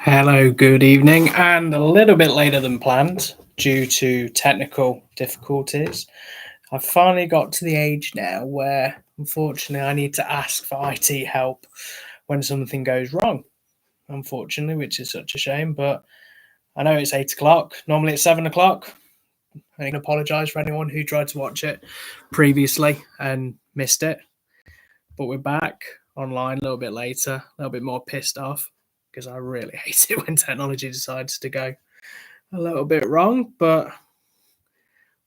Hello, good evening, and a little bit later than planned due to technical difficulties. I've finally got to the age now where, unfortunately, I need to ask for IT help when something goes wrong, unfortunately, which is such a shame. But I know it's 8 o'clock. Normally it's 7 o'clock. I can apologise for anyone who tried to watch it previously and missed it. But we're back online a little bit later, a little bit more pissed off because I really hate it when technology decides to go a little bit wrong. But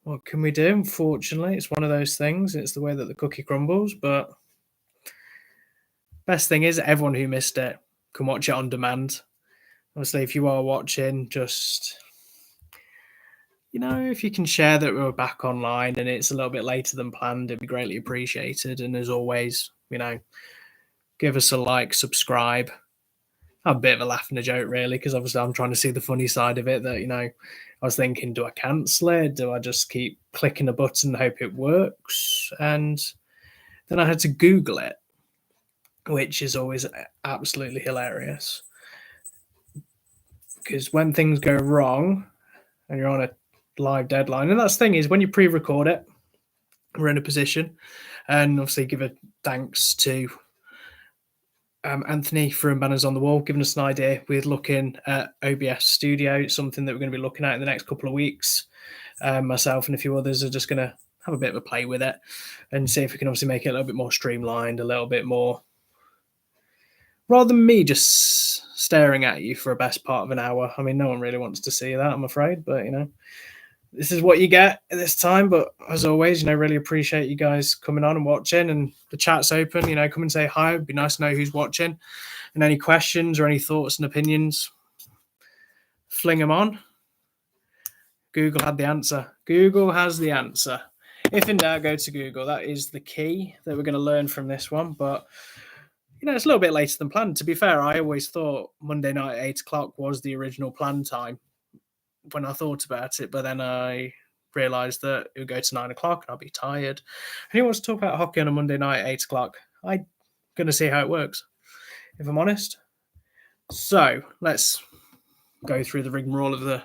what can we do? Unfortunately, it's one of those things. It's the way that the cookie crumbles. But best thing is, everyone who missed it can watch it on demand. Obviously, if you are watching, just if you can share that we're back online and it's a little bit later than planned, it'd be greatly appreciated. And as always, give us a like, subscribe. Have a bit of a laugh and a joke, really, because obviously I'm trying to see the funny side of it. That I was thinking, do I cancel it? Do I just keep clicking a button and hope it works? And then I had to Google it, which is always absolutely hilarious. Because when things go wrong and you're on a live deadline, and that's the thing is when you pre-record it, we're in a position, and obviously give a thanks to Anthony from Banners on the Wall, giving us an idea. We're looking at OBS Studio. It's something that we're going to be looking at in the next couple of weeks. Myself and a few others are just going to have a bit of a play with it and see if we can obviously make it a little bit more streamlined, a little bit more, rather than me just staring at you for a best part of an hour. I mean, no one really wants to see that, I'm afraid, but this is what you get at this time. But as always, really appreciate you guys coming on and watching, and the chat's open. Come and say hi. It'd be nice to know who's watching, and any questions or any thoughts and opinions, fling them on. Google had the answer. Google has the answer. If in doubt, go to Google. That is the key that we're going to learn from this one. But it's a little bit later than planned. To be fair, I always thought Monday night at 8 o'clock was the original planned time when I thought about it, but then I realised that it would go to 9 o'clock and I'll be tired. Who wants to talk about hockey on a Monday night at 8 o'clock? I'm going to see how it works, if I'm honest. So let's go through the rigmarole of the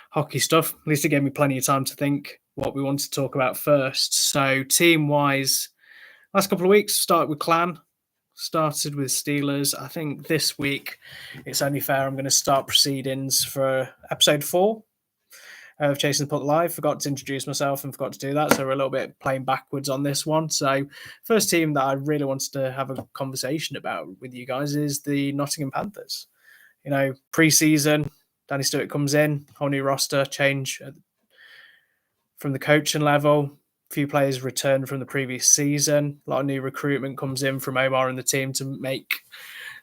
hockey stuff. At least it gave me plenty of time to think what we want to talk about first. So team-wise, last couple of weeks, started with Clan, started with Steelers. I think this week it's only fair I'm going to start proceedings for episode 4 of Chasing the Puck Live. Forgot to introduce myself and forgot to do that, so we're a little bit playing backwards on this one. So first team that I really wanted to have a conversation about with you guys is the Nottingham Panthers. Pre-season, Danny Stewart comes in, whole new roster, change from the coaching level. Few players return from the previous season. A lot of new recruitment comes in from Omar and the team to make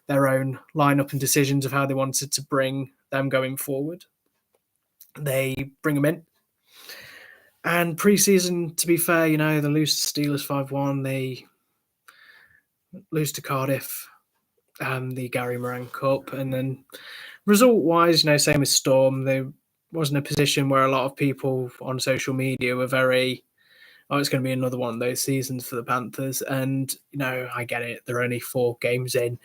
their own lineup and decisions of how they wanted to bring them going forward. They bring them in. And pre-season, to be fair, they lose to Steelers 5-1. They lose to Cardiff, the Gary Moran Cup. And then result-wise, same as Storm, they wasn't a position where a lot of people on social media were very, it's going to be another one of those seasons for the Panthers. And, I get it. They're only 4 games in,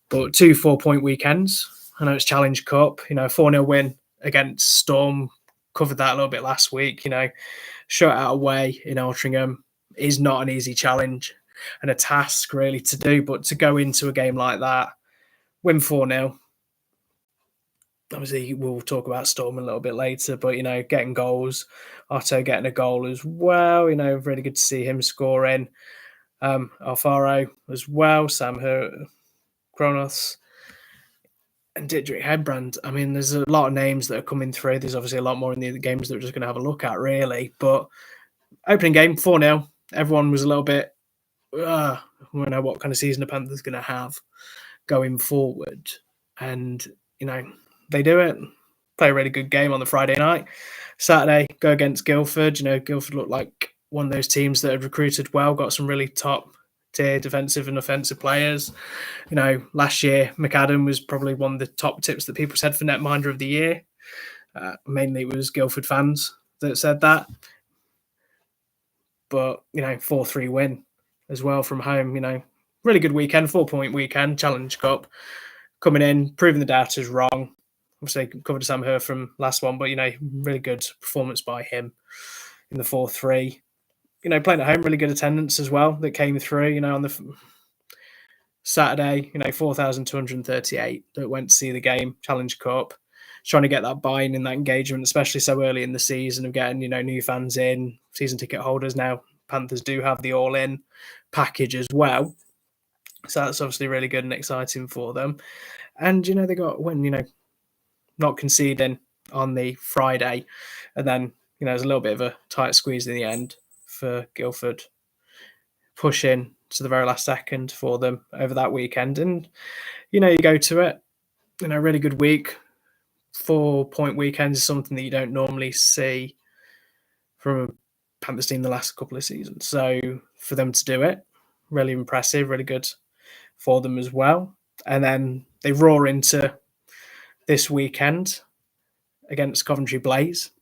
but 2 4-point weekends. I know it's Challenge Cup, 4-0 win against Storm. Covered that a little bit last week, shut out away in Altrincham is not an easy challenge and a task really to do, but to go into a game like that, win 4-0. Obviously, we'll talk about Storm a little bit later, but, getting goals, Otto getting a goal as well, really good to see him scoring. Alfaro as well, Sam Kronos, and Didrik Hedbrand. I mean, there's a lot of names that are coming through. There's obviously a lot more in the games that we're just going to have a look at, really. But opening game, 4-0. Everyone was a little bit, we know what kind of season the Panthers going to have going forward. And, they do it. Play a really good game on the Friday night. Saturday, go against Guildford. Guildford looked like one of those teams that had recruited well, got some really top-tier defensive and offensive players. Last year, McAdam was probably one of the top tips that people said for netminder of the year. Mainly it was Guildford fans that said that. But, 4-3 win as well from home. Really good weekend, 4-point weekend, Challenge Cup. coming in, proving the doubters wrong. Obviously, covered Sam Herr from last one, but really good performance by him in the 4-3. Playing at home, really good attendance as well that came through. On the Saturday, 4,238 that went to see the game, Challenge Cup. Trying to get that buy-in and that engagement, especially so early in the season of getting, new fans in, season ticket holders now. Panthers do have the all-in package as well. So that's obviously really good and exciting for them. And, they got when, not conceding on the Friday. And then, there's a little bit of a tight squeeze in the end for Guildford, pushing to the very last second for them over that weekend. And, you go to it, really good week. 4-point weekend is something that you don't normally see from a Panthers team the last couple of seasons. So for them to do it, really impressive, really good for them as well. And then they roar into this weekend against Coventry Blaze.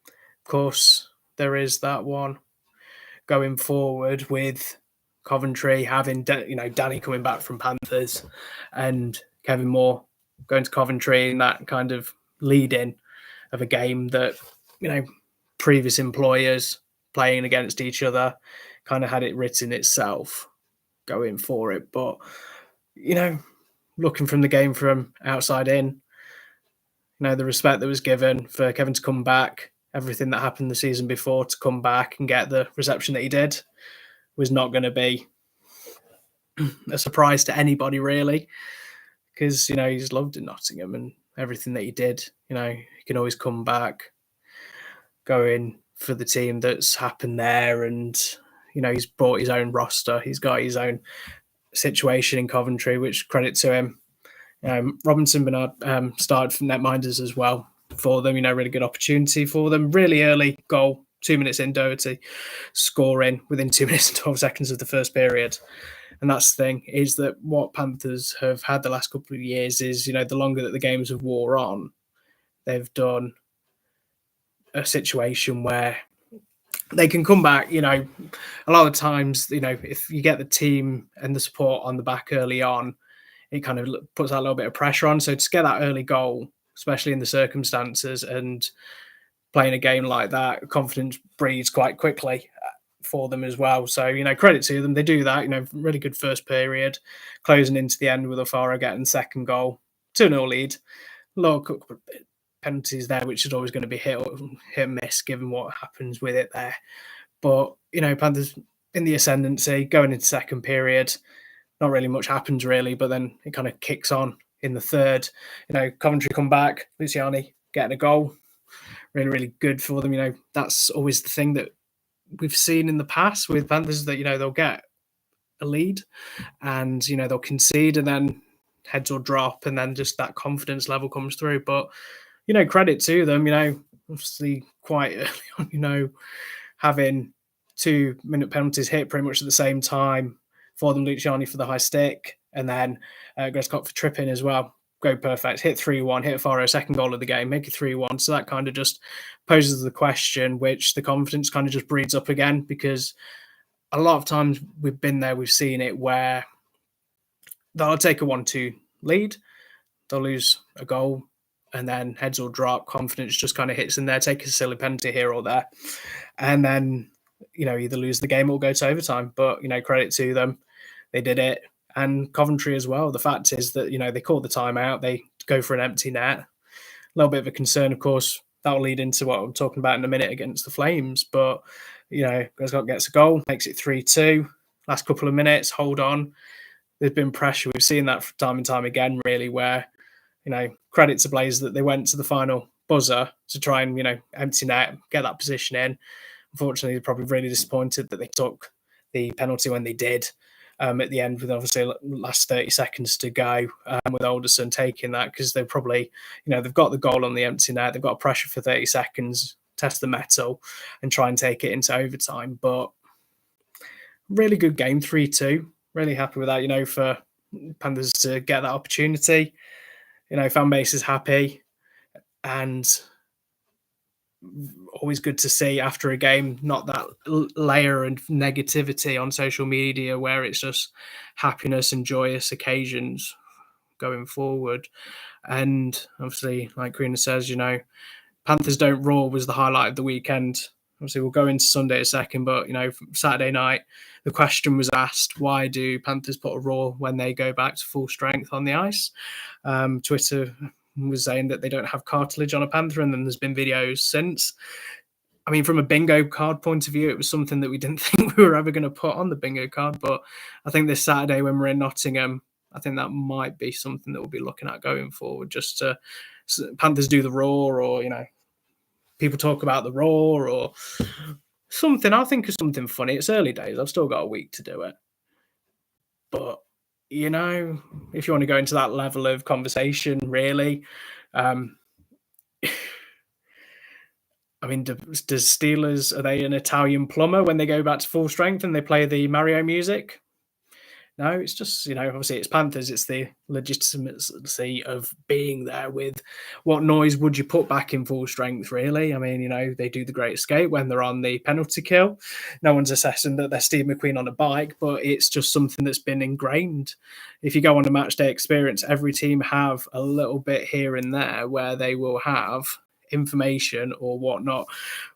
Of course, there is that one going forward with Coventry having, Danny coming back from Panthers and Kevin Moore going to Coventry, and that kind of lead-in of a game that, previous employers playing against each other kind of had it written itself going for it. But, looking from the game from outside in, the respect that was given for Kevin to come back, everything that happened the season before to come back and get the reception that he did was not going to be a surprise to anybody, really, because, he's loved in Nottingham and everything that he did. He can always come back, go in for the team that's happened there, and, he's brought his own roster. He's got his own situation in Coventry, which credit to him. Robinson Bernard started from netminders as well for them. Really good opportunity for them. Really early goal, 2 minutes in, Doherty scoring within 2 minutes and 12 seconds of the first period. And that's the thing, is that what Panthers have had the last couple of years is, the longer that the games have wore on, they've done a situation where they can come back. A lot of times, if you get the team and the support on the back early on, it kind of puts that little bit of pressure on. So to get that early goal, especially in the circumstances and playing a game like that, confidence breeds quite quickly for them as well. So, credit to them. They do that, really good first period, closing into the end with O'Farah getting second goal, 2-0 lead. Low penalties there, which is always going to be hit and miss given what happens with it there. But, Panthers in the ascendancy, going into second period, not really much happens really, but then it kind of kicks on in the third. Coventry come back, Luciani getting a goal. Really, really good for them. That's always the thing that we've seen in the past with Panthers, that, they'll get a lead and, they'll concede and then heads will drop and then just that confidence level comes through. But, credit to them, obviously quite early on, having 2-minute penalties hit pretty much at the same time for them. Luciani for the high stick and then Grescott for tripping as well. Go perfect, hit 3-1, hit Faro, second goal of the game, make it 3-1. So that kind of just poses the question, which the confidence kind of just breeds up again, because a lot of times we've been there, we've seen it where they'll take a 1-2 lead, they'll lose a goal, and then heads will drop, confidence just kind of hits in there, take a silly penalty here or there, and then, either lose the game or go to overtime. But, credit to them, they did it. And Coventry as well. The fact is that, they call the timeout, they go for an empty net. A little bit of a concern, of course, that will lead into what I'm talking about in a minute against the Flames. But, Grescott gets a goal, makes it 3-2. Last couple of minutes, hold on. There's been pressure. We've seen that time and time again, really, where, credit to Blaze that they went to the final buzzer to try and, empty net, get that position in. Unfortunately, they're probably really disappointed that they took the penalty when they did. At the end, with obviously last 30 seconds to go, with Alderson taking that, because they're probably, they've got the goal on the empty net, they've got pressure for 30 seconds, test the metal and try and take it into overtime. But really good game, 3-2. Really happy with that, for Panthers to get that opportunity. Fan base is happy, and always good to see after a game, not that layer of negativity on social media where it's just happiness and joyous occasions going forward. And obviously, like Karina says, Panthers don't roar was the highlight of the weekend. Obviously, we'll go into Sunday in a second, but Saturday night, the question was asked: why do Panthers put a roar when they go back to full strength on the ice? Twitter was saying that they don't have cartilage on a panther, and then there's been videos since. I mean, from a bingo card point of view, it was something that we didn't think we were ever going to put on the bingo card. But I think this Saturday when we're in Nottingham, I think that might be something that we'll be looking at going forward. Just to Panthers do the roar, or people talk about the roar, or something. I think of something funny. It's early days. I've still got a week to do it. But if you want to go into that level of conversation, really, I mean, does Steelers, are they an Italian plumber when they go back to full strength and they play the Mario music? No, it's just, obviously it's Panthers. It's the legitimacy of being there with what noise would you put back in full strength, really? I mean, they do the great escape when they're on the penalty kill. No one's assessing that they're Steve McQueen on a bike, but it's just something that's been ingrained. If you go on a match day experience, every team have a little bit here and there where they will have information or whatnot,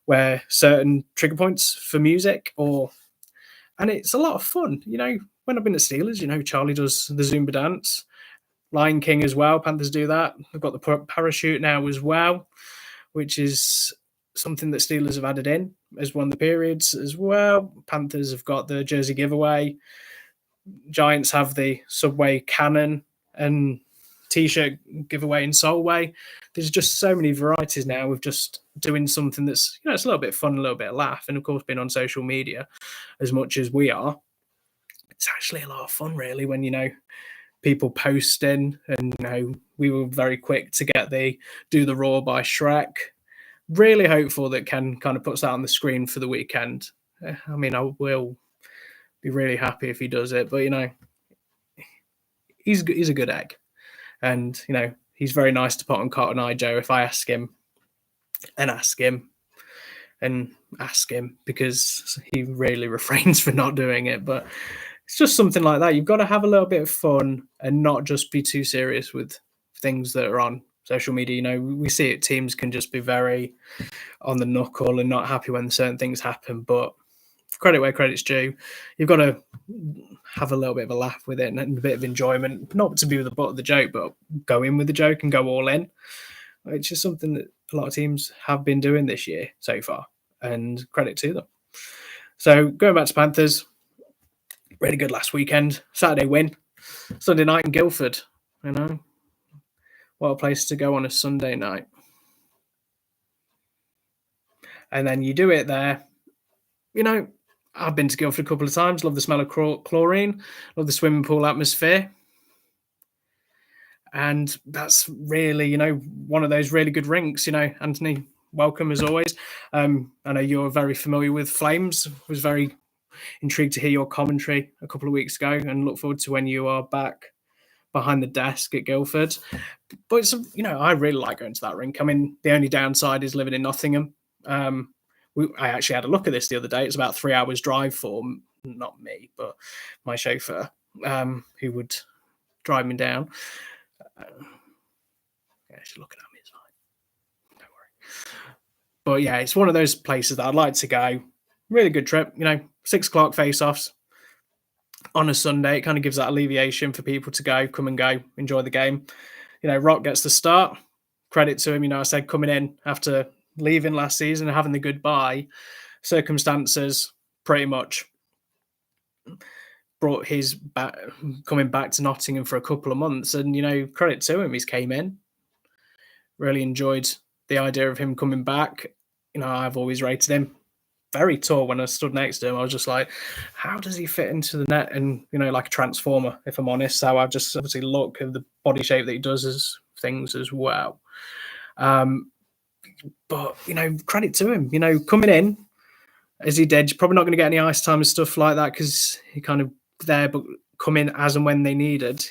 where certain trigger points for music and it's a lot of fun. When I've been at Steelers, Charlie does the Zumba dance, Lion King as well. Panthers do that. They've got the parachute now as well, which is something that Steelers have added in as one of the periods as well. Panthers have got the jersey giveaway. Giants have the Subway cannon and T-shirt giveaway in Solway. There's just so many varieties now of just doing something that's it's a little bit fun, a little bit of laugh, and of course being on social media as much as we are, it's actually a lot of fun really when people posting, and we were very quick to get the Do the Roar by Shrek. Really hopeful that Ken kind of puts that on the screen for the weekend. I mean, I will be really happy if he does it, but he's a good egg. And, he's very nice to put on Cotton Eye Joe if I ask him, because he really refrains from not doing it. But it's just something like that. You've got to have a little bit of fun and not just be too serious with things that are on social media. We see it. Teams can just be very on the knuckle and not happy when certain things happen. But credit where credit's due. You've got to have a little bit of a laugh with it and a bit of enjoyment, not to be the butt of the joke, but go in with the joke and go all in, which is something that a lot of teams have been doing this year so far, and credit to them. So going back to Panthers, really good last weekend. Saturday win. Sunday night in Guildford. What a place to go on a Sunday night. And then you do it there. I've been to Guildford a couple of times. Love the smell of chlorine. Love the swimming pool atmosphere. And that's really, one of those really good rinks. Anthony, welcome as always. I know you're very familiar with Flames. Was very intrigued to hear your commentary a couple of weeks ago, and look forward to when you are back behind the desk at Guildford. But it's, I really like going to that rink. I mean, the only downside is living in Nottingham. I actually had a look at this the other day. It's about 3 hours drive for, not me, but my chauffeur, who would drive me down. She's looking at me, it's fine. Don't worry. But yeah, it's one of those places that I'd like to go. Really good trip. 6 o'clock face-offs on a Sunday. It kind of gives that alleviation for people to come and go, enjoy the game. Rock gets the start. Credit to him. I said coming in after leaving last season and having the goodbye circumstances pretty much brought his coming back to Nottingham for a couple of months, and credit to him, he's came in, really enjoyed the idea of him coming back. I've always rated him very tall. When I stood next to him, I was just like, how does he fit into the net? And like a transformer, if I'm honest. So I've just obviously look at the body shape that he does as things as well. But credit to him, coming in as he did. You're probably not going to get any ice time and stuff like that because he kind of there, but come in as and when they needed.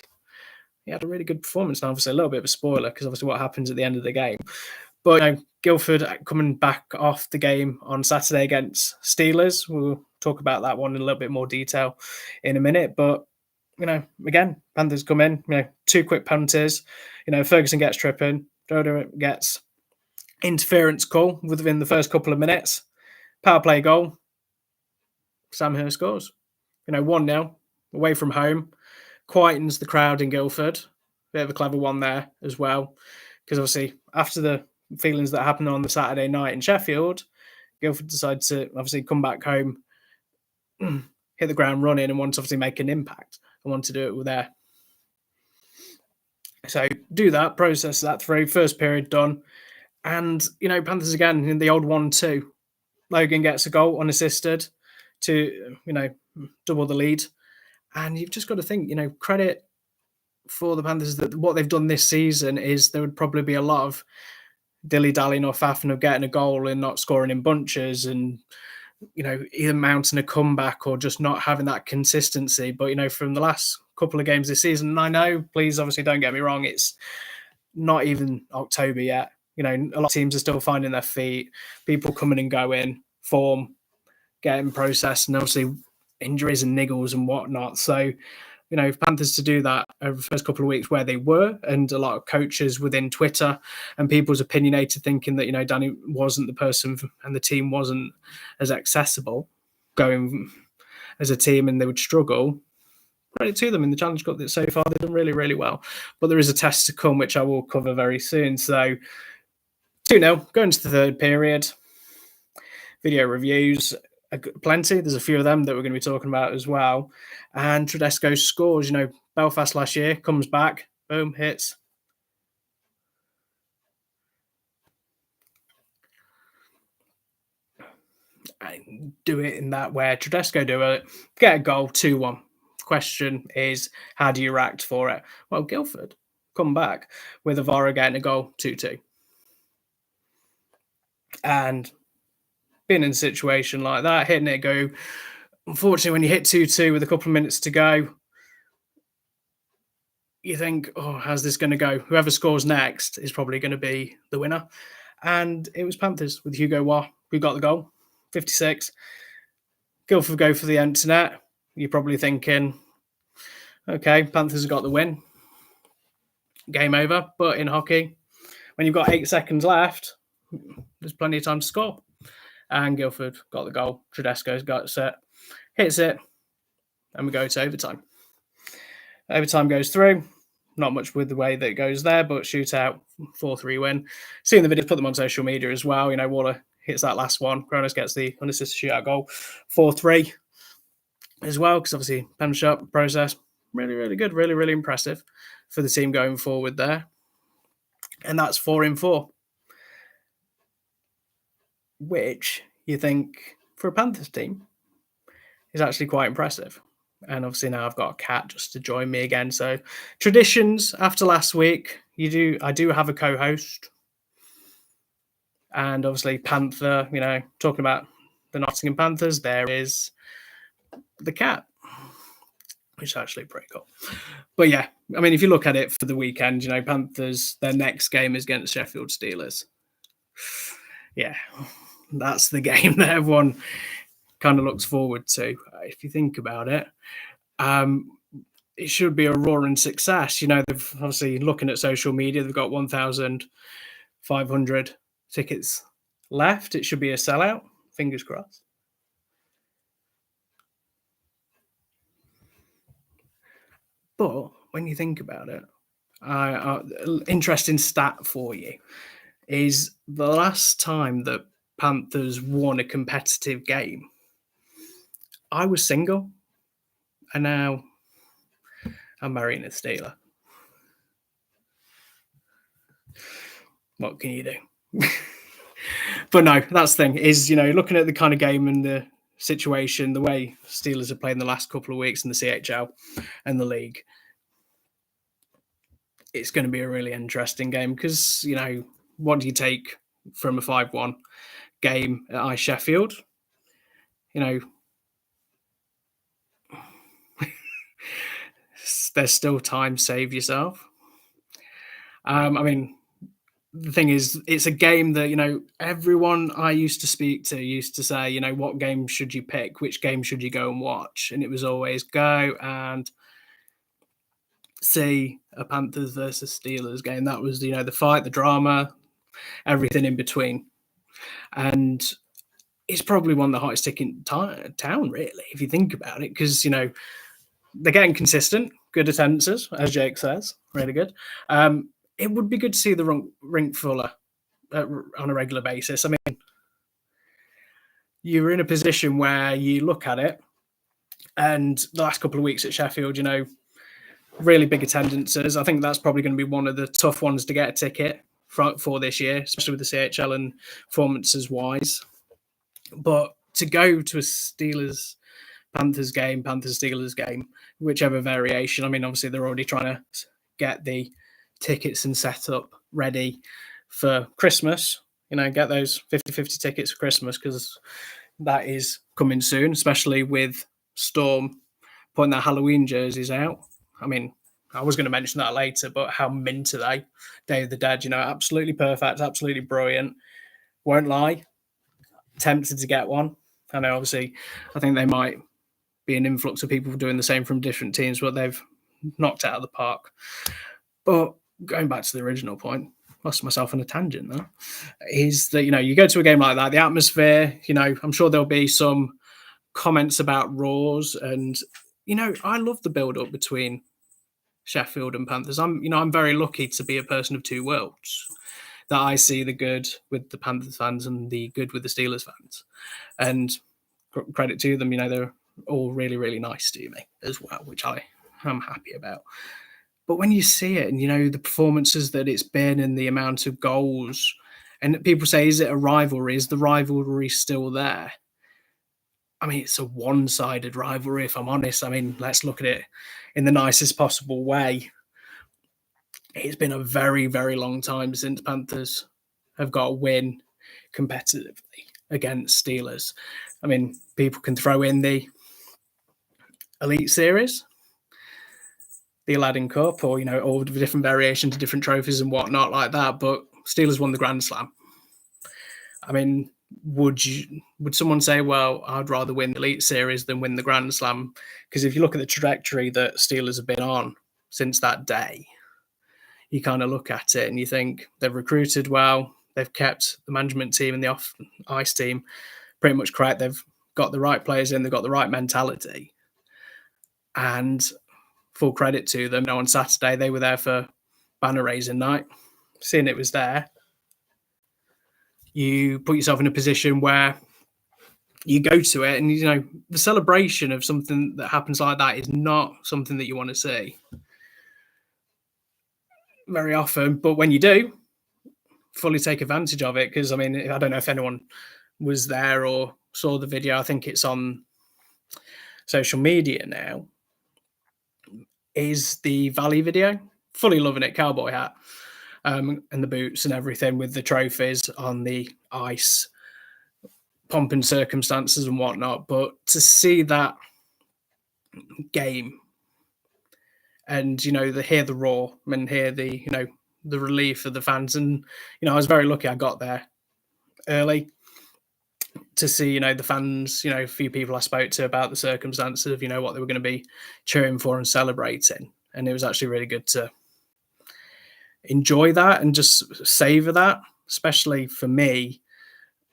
He had a really good performance. Now, obviously, a little bit of a spoiler because obviously what happens at the end of the game. But Guildford coming back off the game on Saturday against Steelers. We'll talk about that one in a little bit more detail in a minute. But again, Panthers come in, two quick penalties. Ferguson gets tripping, Dodo gets interference call within the first couple of minutes. Power play goal, Sam Hurst scores. 1-0 away from home, quietens the crowd in Guildford. Bit of a clever one there as well, because obviously after the feelings that happened on the Saturday night in Sheffield, Guildford decided to obviously come back home, hit the ground running, and want to obviously make an impact. I want to do it with there. So do that, process that through. First period done. And, Panthers again in the old 1-2. Logan gets a goal unassisted to, double the lead. And you've just got to think, credit for the Panthers that what they've done this season is there would probably be a lot of dilly-dallying or faffing of getting a goal and not scoring in bunches and, either mounting a comeback or just not having that consistency. But, from the last couple of games this season, and I know, please obviously don't get me wrong, it's not even October yet. A lot of teams are still finding their feet, people coming and going, form getting processed, and obviously injuries and niggles and whatnot. So, Panthers to do that over the first couple of weeks where they were, and a lot of coaches within Twitter and people's opinionated thinking that, Danny wasn't the person and the team wasn't as accessible going as a team and they would struggle. Credit to them in the Challenge Cup that so far they've done really, really well. But there is a test to come, which I will cover very soon. So 2-0, going to the third period. Video reviews, plenty. There's a few of them that we're going to be talking about as well. And Tedesco scores. Belfast last year, comes back, boom, hits. And do it in that way. Tedesco do it, get a goal, 2-1. Question is, how do you react for it? Well, Guildford come back with Avara getting a goal, 2-2. And being in a situation like that, hitting it go, unfortunately, when you hit 2-2 with a couple of minutes to go, you think, oh, how's this going to go? Whoever scores next is probably going to be the winner. And it was Panthers with Hugo Waugh who got the goal, 56. Guildford go for the empty net. You're probably thinking, okay, Panthers have got the win. Game over. But in hockey, when you've got 8 seconds left, there's plenty of time to score. And Guildford got the goal. Tedesco's got set, hits it, and we go to overtime. Overtime goes through. Not much with the way that it goes there, but shootout, 4-3 win. Seeing the video, put them on social media as well. Waller hits that last one. Kronos gets the unassisted shootout goal, 4-3 as well, because obviously pen shot process, really, really good, really, really impressive for the team going forward there. And that's 4-4, which you think for a Panthers team is actually quite impressive. And obviously now I've got a cat just to join me again. So traditions after last week, I do have a co-host. And obviously Panther, talking about the Nottingham Panthers, there is the cat, which is actually pretty cool. But yeah, I mean, if you look at it for the weekend, Panthers, their next game is against Sheffield Steelers. Yeah, that's the game that everyone kind of looks forward to. If you think about it, it should be a roaring success. They've obviously, looking at social media, they've got 1,500 tickets left. It should be a sellout. Fingers crossed. But when you think about it, interesting stat for you is the last time that Panthers won a competitive game, I was single, and now I'm marrying a Steeler. What can you do? But no, that's the thing is, looking at the kind of game and the situation, the way Steelers have played in the last couple of weeks in the CHL and the league, it's going to be a really interesting game because, what do you take from a 5-1 game at Ice Sheffield? There's still time. Save yourself. I mean, the thing is, it's a game that, everyone I used to speak to used to say, what game should you pick? Which game should you go and watch? And it was always go and see a Panthers versus Steelers game. That was, the fight, the drama, everything in between. And it's probably one of the hottest ticking town, really, if you think about it, because, they're getting consistent, good attendances, as Jake says, really good. It would be good to see the rink fuller on a regular basis. I mean, you're in a position where you look at it, and the last couple of weeks at Sheffield, really big attendances. I think that's probably going to be one of the tough ones to get a ticket for this year, especially with the CHL and performances wise. But to go to a Steelers Panthers Steelers game, whichever variation. I mean, obviously they're already trying to get the tickets and set up ready for Christmas. Get those 50-50 tickets for Christmas, because that is coming soon, especially with Storm putting their Halloween jerseys out. I mean, I was going to mention that later, but how mint are they? Day of the Dead, absolutely perfect, absolutely brilliant. Won't lie, tempted to get one. I know, obviously, I think they might be an influx of people doing the same from different teams, but they've knocked out of the park. But going back to the original point, lost myself on a tangent there, is that, you go to a game like that, the atmosphere, I'm sure there'll be some comments about Raws, and, I love the build-up between Sheffield and Panthers. I'm very lucky to be a person of two worlds, that I see the good with the Panthers fans and the good with the Steelers fans. And credit to them, they're all really, really nice to me as well, which I am happy about. But when you see it and, the performances that it's been and the amount of goals, and people say, is it a rivalry? Is the rivalry still there? I mean, it's a one-sided rivalry, if I'm honest. I mean, let's look at it in the nicest possible way. It's been a very, very long time since Panthers have got a win competitively against Steelers. I mean, people can throw in the Elite Series, the Aladdin Cup, or, all the different variations of different trophies and whatnot like that, but Steelers won the Grand Slam. I mean, would someone say, well, I'd rather win the Elite Series than win the Grand Slam? Because if you look at the trajectory that Steelers have been on since that day, you kind of look at it and you think they've recruited well, they've kept the management team and the off-ice team pretty much correct, they've got the right players in, they've got the right mentality. And full credit to them. On Saturday, they were there for banner raising night. Seeing it was there, you put yourself in a position where you go to it and, the celebration of something that happens like that is not something that you want to see very often. But when you do, fully take advantage of it. Because, I mean, I don't know if anyone was there or saw the video. I think it's on social media now. Is the Valley video. Fully loving it, cowboy hat, and the boots and everything with the trophies on the ice, pomp and circumstances and whatnot. But to see that game and, hear the roar and hear the, the relief of the fans. And, I was very lucky I got there early to see, the fans, a few people I spoke to about the circumstances of, what they were going to be cheering for and celebrating. And it was actually really good to enjoy that and just savor that, especially for me.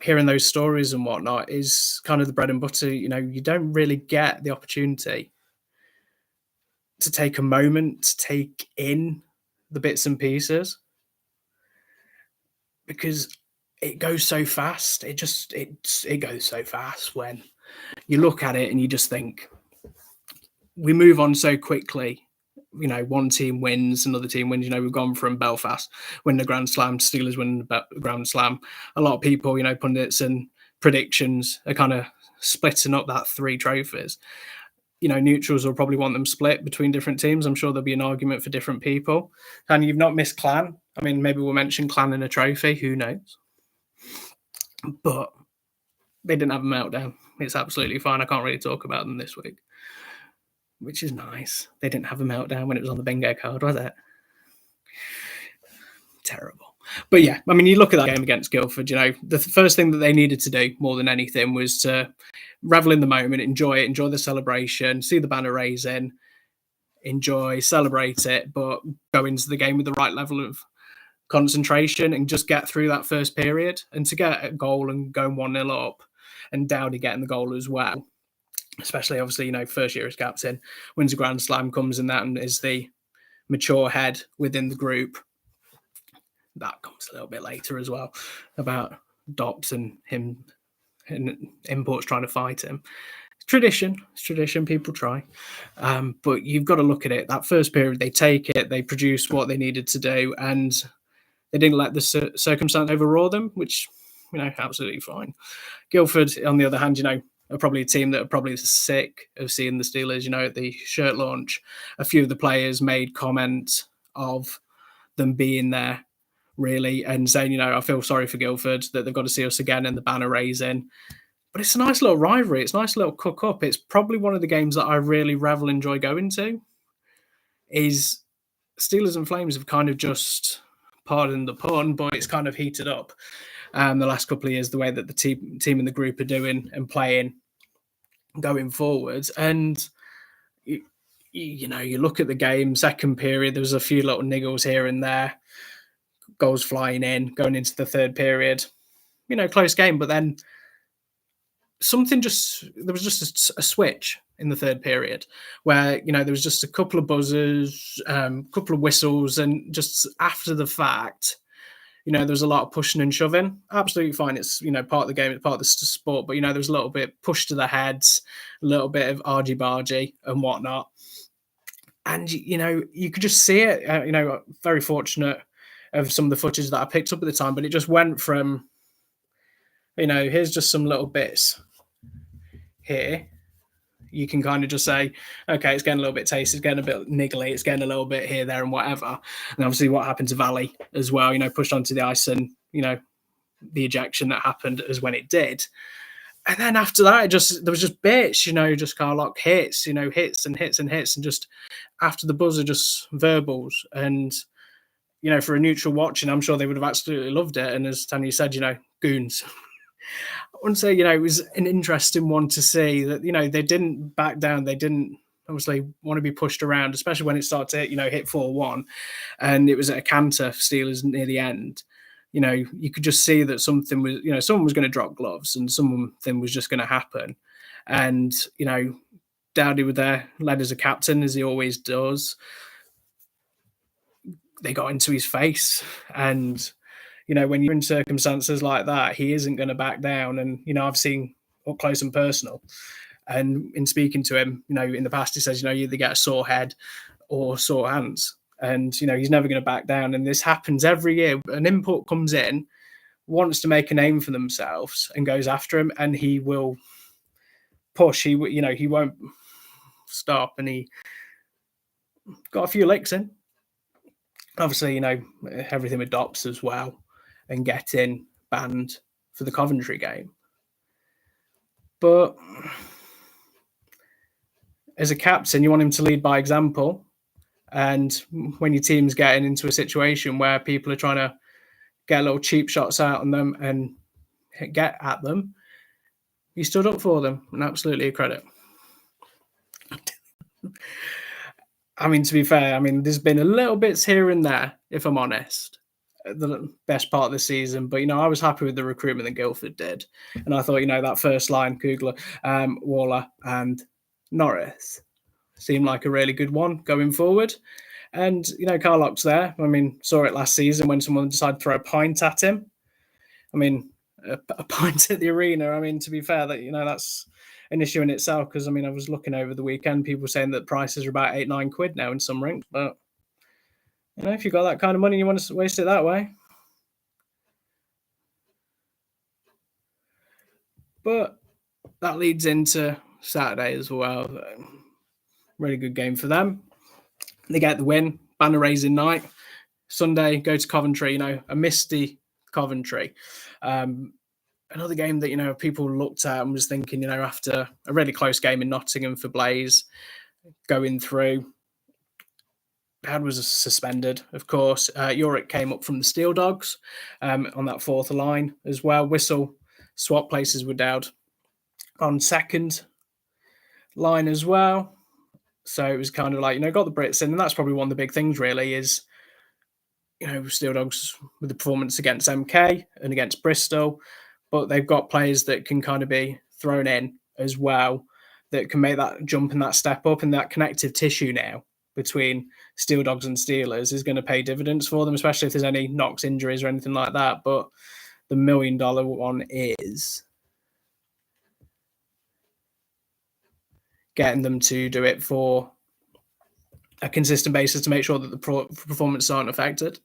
Hearing those stories and whatnot is kind of the bread and butter. You don't really get the opportunity to take a moment to take in the bits and pieces, because it goes so fast. It goes so fast when you look at it and you just think, we move on so quickly. One team wins, another team wins. We've gone from Belfast winning the Grand Slam, Steelers winning the Grand Slam. A lot of people, pundits and predictions are kind of splitting up that 3 trophies. Neutrals will probably want them split between different teams. I'm sure there'll be an argument for different people. And you've not missed Clan. I mean, maybe we'll mention Clan in a trophy. Who knows? But they didn't have a meltdown. It's absolutely fine. I can't really talk about them this week, which is nice. They didn't have a meltdown when it was on the bingo card, was it? Terrible. But yeah, I mean, you look at that game against Guildford, the first thing that they needed to do more than anything was to revel in the moment, enjoy it, enjoy the celebration, see the banner raising, enjoy, celebrate it, but go into the game with the right level of concentration and just get through that first period. And to get a goal and going 1-0 up, and Dowdy getting the goal as well, especially obviously, first year as captain, wins a Grand Slam, comes in that and is the mature head within the group. That comes a little bit later as well, about Dops and him and imports trying to fight him. It's tradition, people try. But you've got to look at it. That first period, they take it, they produce what they needed to do, and they didn't let the circumstance overawe them, which, absolutely fine. Guildford, on the other hand, are probably a team that are probably sick of seeing the Steelers. At the shirt launch, a few of the players made comment of them being there, really, and saying, I feel sorry for Guildford that they've got to see us again and the banner raising. But it's a nice little rivalry. It's a nice little cook up. It's probably one of the games that I really enjoy going to. Is Steelers and Flames have kind of just, pardon the pun, but it's kind of heated up the last couple of years, the way that the team in the group are doing and playing going forwards. And you look at the game, second period, there was a few little niggles here and there, goals flying in, going into the third period, close game, but then there was just a switch in the third period where, there was just a couple of buzzers, couple of whistles, and just after the fact, there was a lot of pushing and shoving. Absolutely fine. It's, part of the game, it's part of the sport, but, there was a little bit push to the heads, a little bit of argy-bargy and whatnot. And, you could just see it, very fortunate of some of the footage that I picked up at the time, but it just went from, here's just some little bits here. You can kind of just say, okay, it's getting a little bit tasty, it's getting a bit niggly, it's getting a little bit here, there, and whatever. And obviously what happened to Valley as well, pushed onto the ice, and, the ejection that happened as when it did. And then after that, there was just bits, just Carlock hits, hits and hits and hits. And just after the buzzer, just verbals. And, for a neutral watching, I'm sure they would have absolutely loved it. And as Tanya said, goons. I wouldn't say, it was an interesting one to see that, they didn't back down. They didn't obviously want to be pushed around, especially when it started to, hit 4-1. And it was at a canter for Steelers near the end. You could just see that something was, someone was going to drop gloves and something was just going to happen. And, Dowdy was there, led as a captain, as he always does. They got into his face. And, when you're in circumstances like that, he isn't going to back down. And, I've seen up close and personal. And in speaking to him, in the past, he says, you either get a sore head or sore hands. And, he's never going to back down. And this happens every year. An import comes in, wants to make a name for themselves and goes after him, and he will push. He won't stop. And he got a few licks in. Obviously, everything with Dops as well, and getting banned for the Coventry game. But as a captain, you want him to lead by example. And when your team's getting into a situation where people are trying to get little cheap shots out on them and get at them, he stood up for them, and absolutely a credit. I mean, to be fair, there's been a little bits here and there, if I'm honest, the best part of the season. But, I was happy with the recruitment that Guildford did. And I thought, that first line, Kugler, Waller and Norris seemed like a really good one going forward. And, Carlock's there. Saw it last season when someone decided to throw a pint at him. A pint at the arena. To be fair, that's an issue in itself, because, I was looking over the weekend, people saying that prices are about 8-9 quid now in some rinks. But, if you've got that kind of money and you want to waste it that way. But that leads into Saturday as well. Really good game for them. They get the win, banner raising night. Sunday, go to Coventry, a misty Coventry. Another game that, people looked at and was thinking, after a really close game in Nottingham for Blaze, going through, Dad was suspended, of course. Yorick came up from the Steel Dogs on that fourth line as well. Whistle swap places with Dowd on second line as well. So it was kind of like, got the Brits in, and that's probably one of the big things really is, Steel Dogs with the performance against MK and against Bristol, but they've got players that can kind of be thrown in as well that can make that jump and that step up, and that connective tissue now between Steel Dogs and Steelers is going to pay dividends for them, especially if there's any knocks, injuries, or anything like that. But the $1 million one is getting them to do it for a consistent basis to make sure that the performance aren't affected.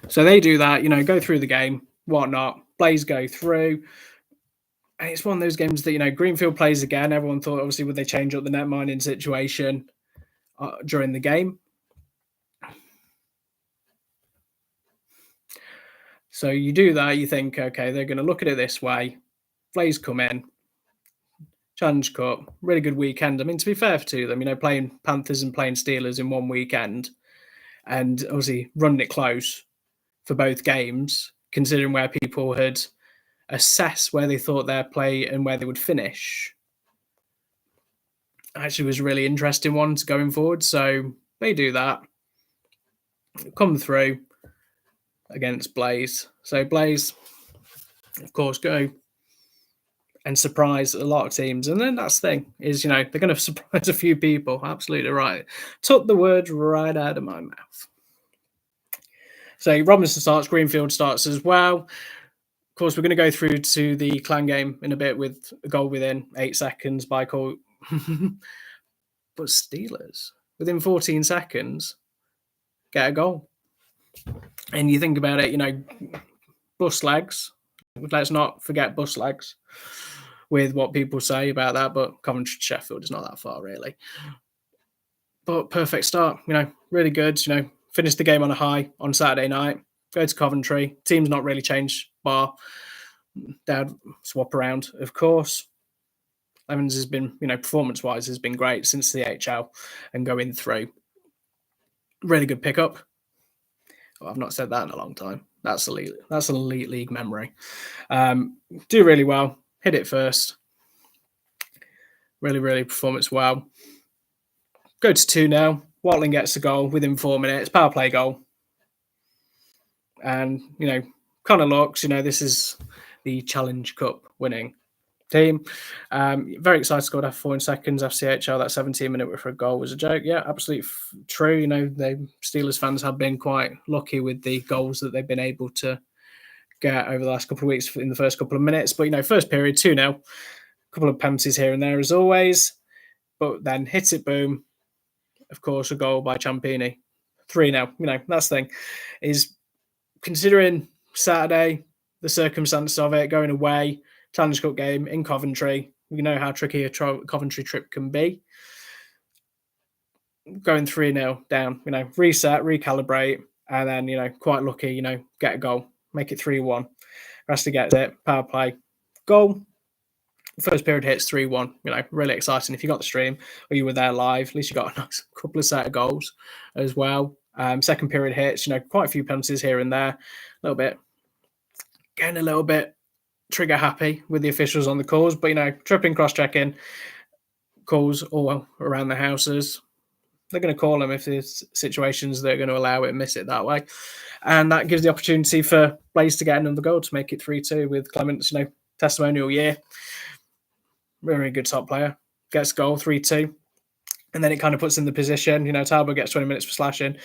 So they do that, go through the game, whatnot. Blaze go through. And it's one of those games that, Greenfield plays again. Everyone thought, obviously, would they change up the net mining situation during the game? So you do that, you think, okay, they're going to look at it this way. Blaze come in, Challenge Cup, really good weekend. I mean, to be fair to them, playing Panthers and playing Steelers in one weekend and obviously running it close for both games, considering where people had assessed where they thought their play and where they would finish. Actually was a really interesting one going forward. So they do that, come through against Blaze. So Blaze, of course, go and surprise a lot of teams. And then that's the thing is, they're going to surprise a few people. Absolutely right. Took the words right out of my mouth. So Robinson starts, Greenfield starts as well. Of course, we're going to go through to the Clan game in a bit with a goal within 8 seconds by call. But Steelers, within 14 seconds, get a goal. And you think about it, bus legs. Let's not forget bus legs with what people say about that, but Coventry Sheffield is not that far, really. But perfect start, really good. Finished the game on a high on Saturday night. Go to Coventry. Team's not really changed, bar dad swap around, of course. Evans has been, performance-wise, has been great since the HL and going through. Really good pickup. Oh, I've not said that in a long time. That's elite. That's an elite league memory. Do really well. Hit it first. Really, really performance well. Go to 2-0. Watling gets a goal within 4 minutes. Power play goal. And, kind of looks, this is the Challenge Cup winning team. Very excited to score after 4 seconds. FCHL, that 17-minute for a goal was a joke. Yeah, absolutely true. The Steelers fans have been quite lucky with the goals that they've been able to get over the last couple of weeks in the first couple of minutes. But, first period, 2-0. A couple of penalties here and there as always. But then hit it, boom. Of course, a goal by Ciampini. 3-0. That's the thing. Is considering Saturday, the circumstances of it, going away, Challenge Cup game in Coventry. We know how tricky a Coventry trip can be. Going 3-0 down, reset, recalibrate, and then, quite lucky, get a goal, make it 3-1. Rasta gets it, power play, goal. First period hits 3-1, really exciting. If you got the stream or you were there live, at least you got a nice couple of set of goals as well. Second period hits, quite a few penalties here and there. Getting a little bit trigger happy with the officials on the calls, but tripping, cross-checking, calls all around the houses. They're going to call them if there's situations that are going to allow it and miss it that way. And that gives the opportunity for Blaze to get another goal to make it 3-2 with Clements, testimonial year. Very good top player. Gets a goal, 3-2. And then it kind of puts in the position, Talbot gets 20 minutes for slashing.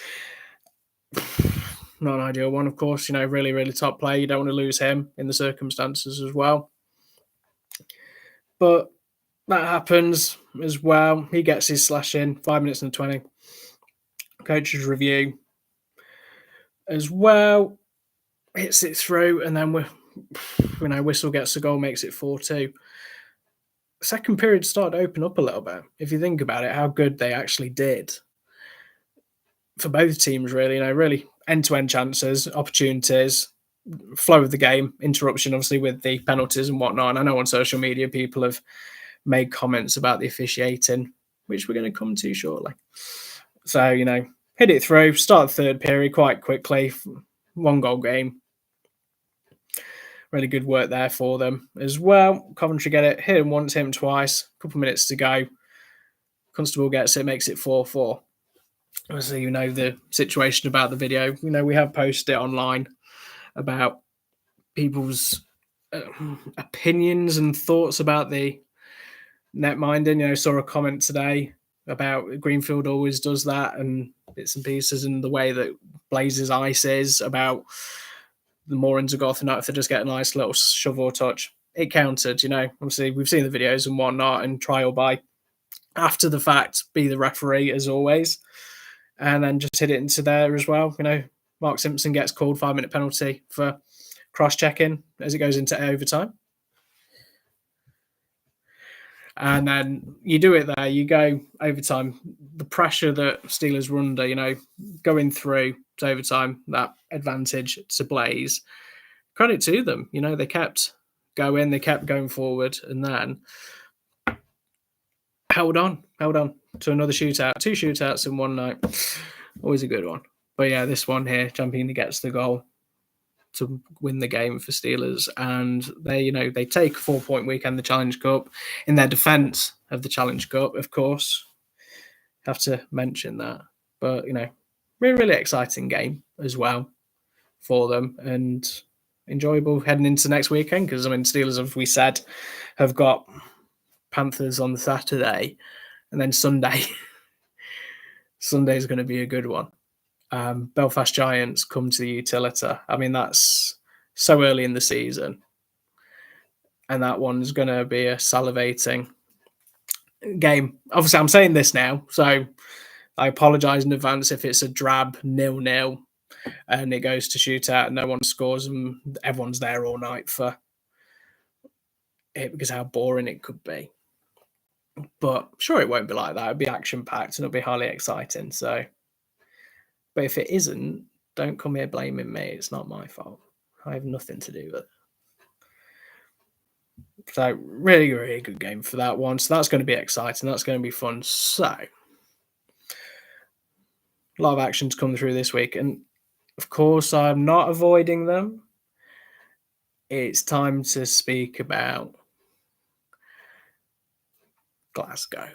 Not an ideal one, of course, really, really top player. You don't want to lose him in the circumstances as well. But that happens as well. He gets his slash in, 5 minutes and 20. Coach's review as well. Hits it through, and then Whistle gets a goal, makes it 4-2. Second period started to open up a little bit. If you think about it, how good they actually did for both teams, really. Really end-to-end chances, opportunities, flow of the game, interruption, obviously, with the penalties and whatnot. And I know on social media people have made comments about the officiating, which we're going to come to shortly. So, hit it through, start the third period quite quickly, 1-goal game. really good work there for them as well. Coventry get it, hit him once, hit him twice, a couple of minutes to go. Constable gets it, makes it 4-4. Obviously, you know the situation about the video. You know, we have posted it online about people's opinions and thoughts about the netminding. You know, saw a comment today about Greenfield always does that and bits and pieces, and the way that Blazes Ice is about the moorings of Goth, and if they just get a nice little shovel touch, it counted. You know, obviously we've seen the videos and whatnot, and trial by after the fact be the referee as always, and then just hit it into there as well. You know, Mark Simpson gets called 5-minute penalty for cross checking as it goes into overtime. And then you do it there, you go overtime. The pressure that Steelers were under, you know, going through to overtime, that advantage to Blaze, credit to them. You know, they kept going, they kept going forward, and then held on to another shootout. 2 shootouts in one night. Always a good one. But yeah, this one here, Ciampini gets the goal to win the game for Steelers, and they take a 4-point weekend, the Challenge Cup. In their defence of the Challenge Cup, of course, have to mention that. But really exciting game as well for them, and enjoyable heading into next weekend, because Steelers, as we said, have got Panthers on the Saturday, and then Sunday. Sunday is going to be a good one. Belfast Giants come to the Utilita. That's so early in the season, and that one's going to be a salivating game. Obviously, I'm saying this now, so I apologise in advance if it's a drab 0-0 and it goes to shootout and no one scores and everyone's there all night for it, because how boring it could be. But sure, it won't be like that. It'll be action-packed and it'll be highly exciting. So, but if it isn't, don't come here blaming me. It's not my fault. I have nothing to do with it. So really, really good game for that one. So that's going to be exciting. That's going to be fun. So a lot of actions come through this week. And of course, I'm not avoiding them. It's time to speak about Glasgow.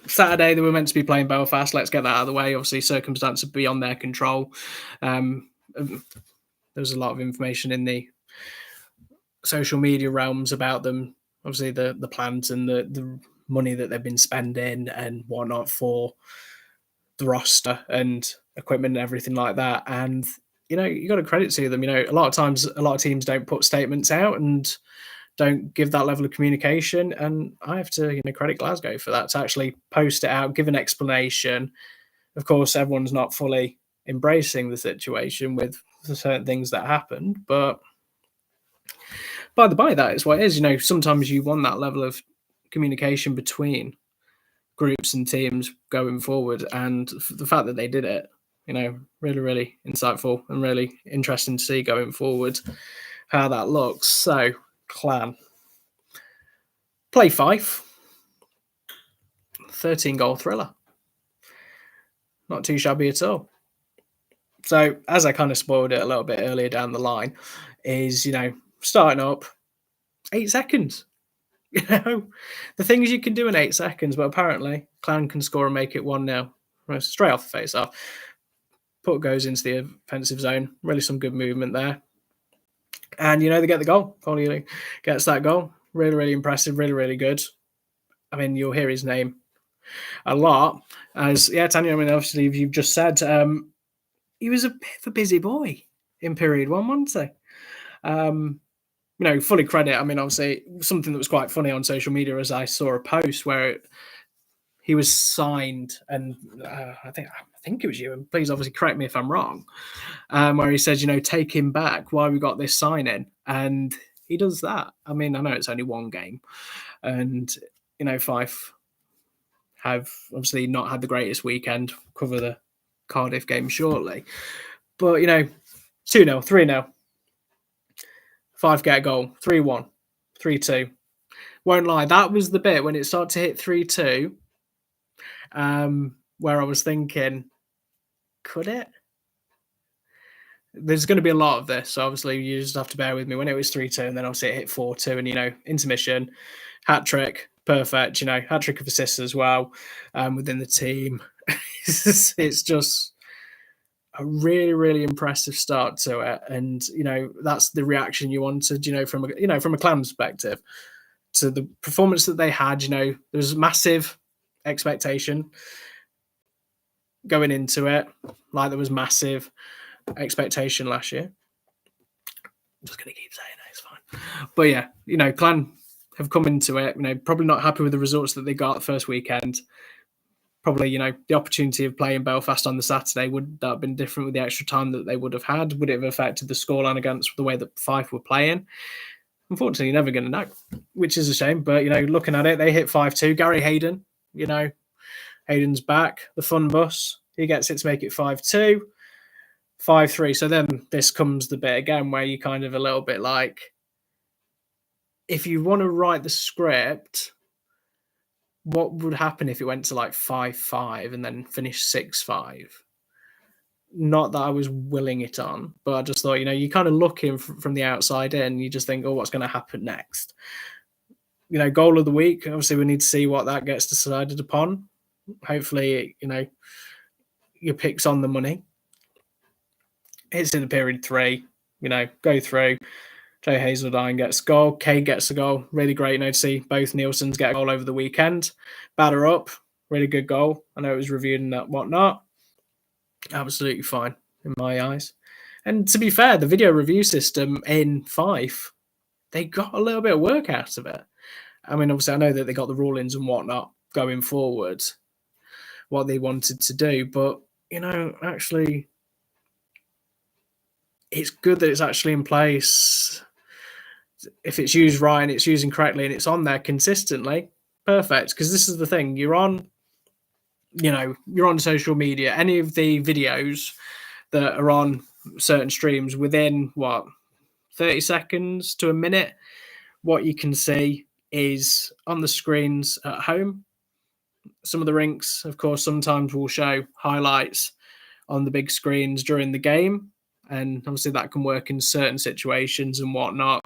Saturday they were meant to be playing Belfast. Let's get that out of the way. Obviously, circumstances beyond their control. There was a lot of information in the social media realms about them. Obviously, the plans and the money that they've been spending and whatnot for the roster and equipment and everything like that. And you got to credit to them. A lot of times, a lot of teams don't put statements out and don't give that level of communication, and I have to credit Glasgow for that, to actually post it out, give an explanation. Of course, everyone's not fully embracing the situation with certain things that happened, but by the by, that is what it is. Sometimes you want that level of communication between groups and teams going forward, and the fact that they did it, really, really insightful and really interesting to see going forward how that looks. So, Clan play Fife, 13-goal thriller, not too shabby at all. So, as I kind of spoiled it a little bit earlier down the line, is starting up 8 seconds. The things you can do in 8 seconds, but apparently Clan can score and make it 1-0 straight off the face off. Puck goes into the offensive zone. Really some good movement there. And, they get the goal. Coley gets that goal. Really, really impressive. Really, really good. You'll hear his name a lot. Tanya, obviously, you've just said he was a bit of a busy boy in period 1, wasn't he? Fully credit. Obviously, something that was quite funny on social media is I saw a post where he was signed, and I think it was you, and please obviously correct me if I'm wrong, where he says, take him back, why we got this signing, and he does that. I know it's only one game, and Fife have obviously not had the greatest weekend. Cover the Cardiff game shortly, but 2-0, 3-0. Fife get a goal, 3-1, 3-2. Won't lie, that was the bit when it started to hit 3-2, where I was thinking, could it? there's going to be a lot of this. So obviously, you just have to bear with me. When it was 3-2, and then obviously it hit 4-2, and intermission, hat trick, perfect. Hat trick of assists as well within the team. It's just a really, really impressive start to it, and that's the reaction you wanted. From a clan perspective, to the performance that they had. There was massive expectation going into it, like there was massive expectation last year. I'm just going to keep saying it, it's fine. But yeah, Clan have come into it, probably not happy with the results that they got the first weekend. Probably, the opportunity of playing Belfast on the Saturday, would that have been different with the extra time that they would have had? Would it have affected the scoreline against the way that Fife were playing? Unfortunately, you're never going to know, which is a shame. But, looking at it, they hit 5-2. Gary Hayden, Hayden's back. The fun bus, he gets it to make it 5-2. 5-3. So then this comes the bit again where you kind of a little bit like, if you want to write the script, what would happen if it went to like 5-5 and then finished 6-5? Not that I was willing it on, but I just thought, you kind of look in from the outside in, you just think, oh, what's going to happen next? Goal of the week, obviously we need to see what that gets decided upon. Hopefully, your pick's on the money. Hits in the period 3, go through. Joe Hazeldine gets a goal. Cade gets a goal. Really great, to see both Nielsen's get a goal over the weekend. Batter up. Really good goal. I know it was reviewed and that whatnot. Absolutely fine in my eyes. And to be fair, the video review system in Fife, they got a little bit of work out of it. I mean, obviously, I know that they got the rulings and whatnot going forward, what they wanted to do. But, actually, it's good that it's actually in place. If it's used right and it's using correctly and it's on there consistently, perfect. Because this is the thing, you're on social media, any of the videos that are on certain streams within 30 seconds to a minute, what you can see is on the screens at home. Some of the rinks, of course, sometimes will show highlights on the big screens during the game. And obviously that can work in certain situations and whatnot,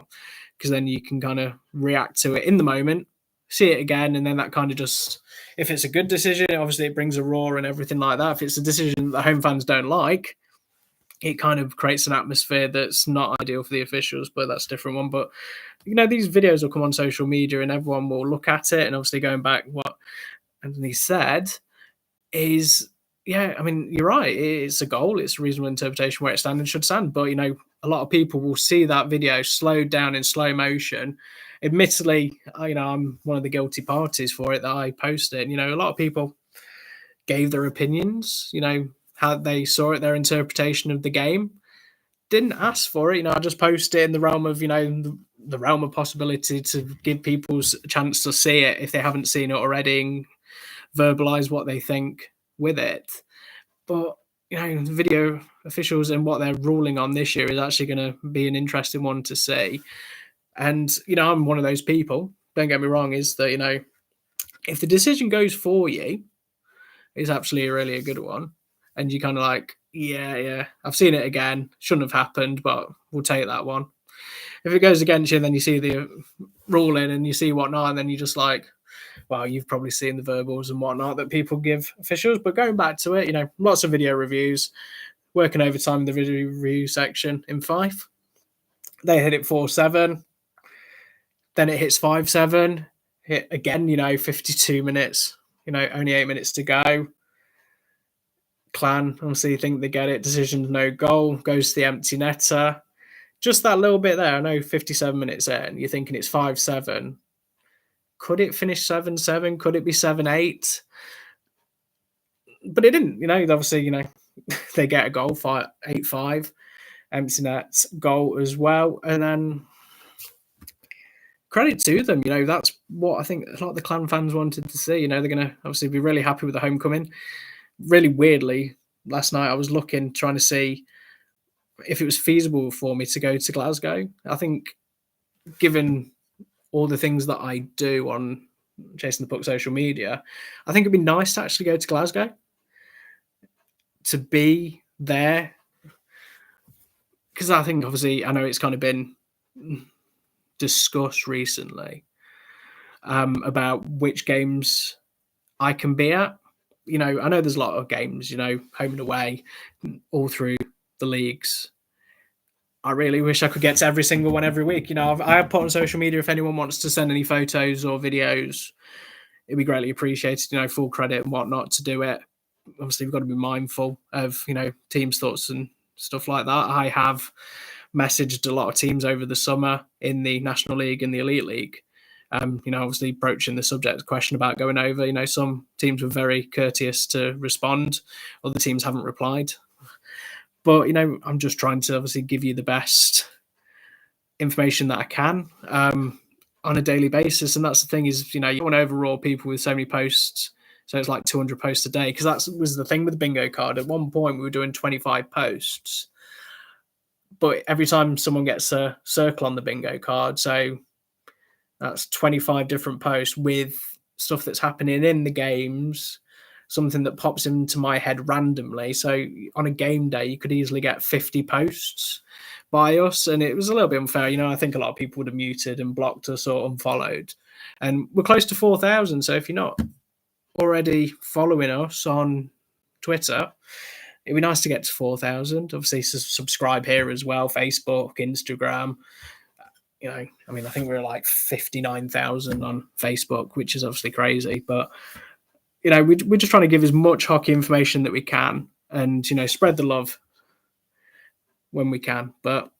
because then you can kind of react to it in the moment, see it again, and then that kind of just, if it's a good decision, obviously it brings a roar and everything like that. If it's a decision that home fans don't like, it kind of creates an atmosphere that's not ideal for the officials, but that's a different one. But, these videos will come on social media and everyone will look at it. And obviously going back, what Anthony said is, yeah, I mean, you're right. It's a goal. It's a reasonable interpretation where it stands and should stand. But, a lot of people will see that video slowed down in slow motion. Admittedly, I'm one of the guilty parties for it that I posted. A lot of people gave their opinions, how they saw it, their interpretation of the game. Didn't ask for it. I just posted it in the realm of, the realm of possibility to give people a chance to see it if they haven't seen it already and verbalize what they think with it. But, the video officials and what they're ruling on this year is actually going to be an interesting one to see. And, I'm one of those people, don't get me wrong, is that, if the decision goes for you, it's actually really a good one. And you kind of like, yeah, I've seen it again. Shouldn't have happened, but we'll take that one. If it goes against you, then you see the ruling and you see whatnot, and then you just like, well, you've probably seen the verbals and whatnot that people give officials. But going back to it, lots of video reviews, working overtime in the video review section in Fife. They hit it 4-7. Then it hits 5-7. Hit again, 52 minutes, only 8 minutes to go. Clan, obviously, think they get it. Decision, no goal. Goes to the empty netter. Just that little bit there. I know 57 minutes in. You're thinking it's 5-7. Could it finish 7-7? Could it be 7-8? But it didn't. Obviously, they get a goal, 8-5. Empty net goal as well. And then credit to them. That's what I think a lot of the Clan fans wanted to see. They're going to obviously be really happy with the homecoming. Really weirdly, last night I was trying to see if it was feasible for me to go to Glasgow. I think, given all the things that I do on Chasing the Puck social media, I think it'd be nice to actually go to Glasgow, to be there because I think obviously I know it's kind of been discussed recently about which games I can be at. I know there's a lot of games, home and away, all through the leagues. I really wish I could get to every single one every week. I have put on social media if anyone wants to send any photos or videos, it'd be greatly appreciated. Full credit and whatnot to do it. Obviously, we've got to be mindful of teams' thoughts and stuff like that. I have messaged a lot of teams over the summer in the National League and the Elite League. Obviously broaching the subject question about going over. Some teams were very courteous to respond. Other teams haven't replied. But, I'm just trying to obviously give you the best information that I can on a daily basis. And that's the thing is, you don't want to overrule people with so many posts. So it's like 200 posts a day. Because that was the thing with the bingo card. At one point, we were doing 25 posts. But every time someone gets a circle on the bingo card, so that's 25 different posts with stuff that's happening in the games, something that pops into my head randomly. So on a game day, you could easily get 50 posts by us. And it was a little bit unfair. I think a lot of people would have muted and blocked us or unfollowed. And we're close to 4,000. So if you're not already following us on Twitter, it'd be nice to get to 4,000. Obviously, subscribe here as well, Facebook, Instagram. I think we're like 59,000 on Facebook, which is obviously crazy. But, we're just trying to give as much hockey information that we can and, spread the love when we can. But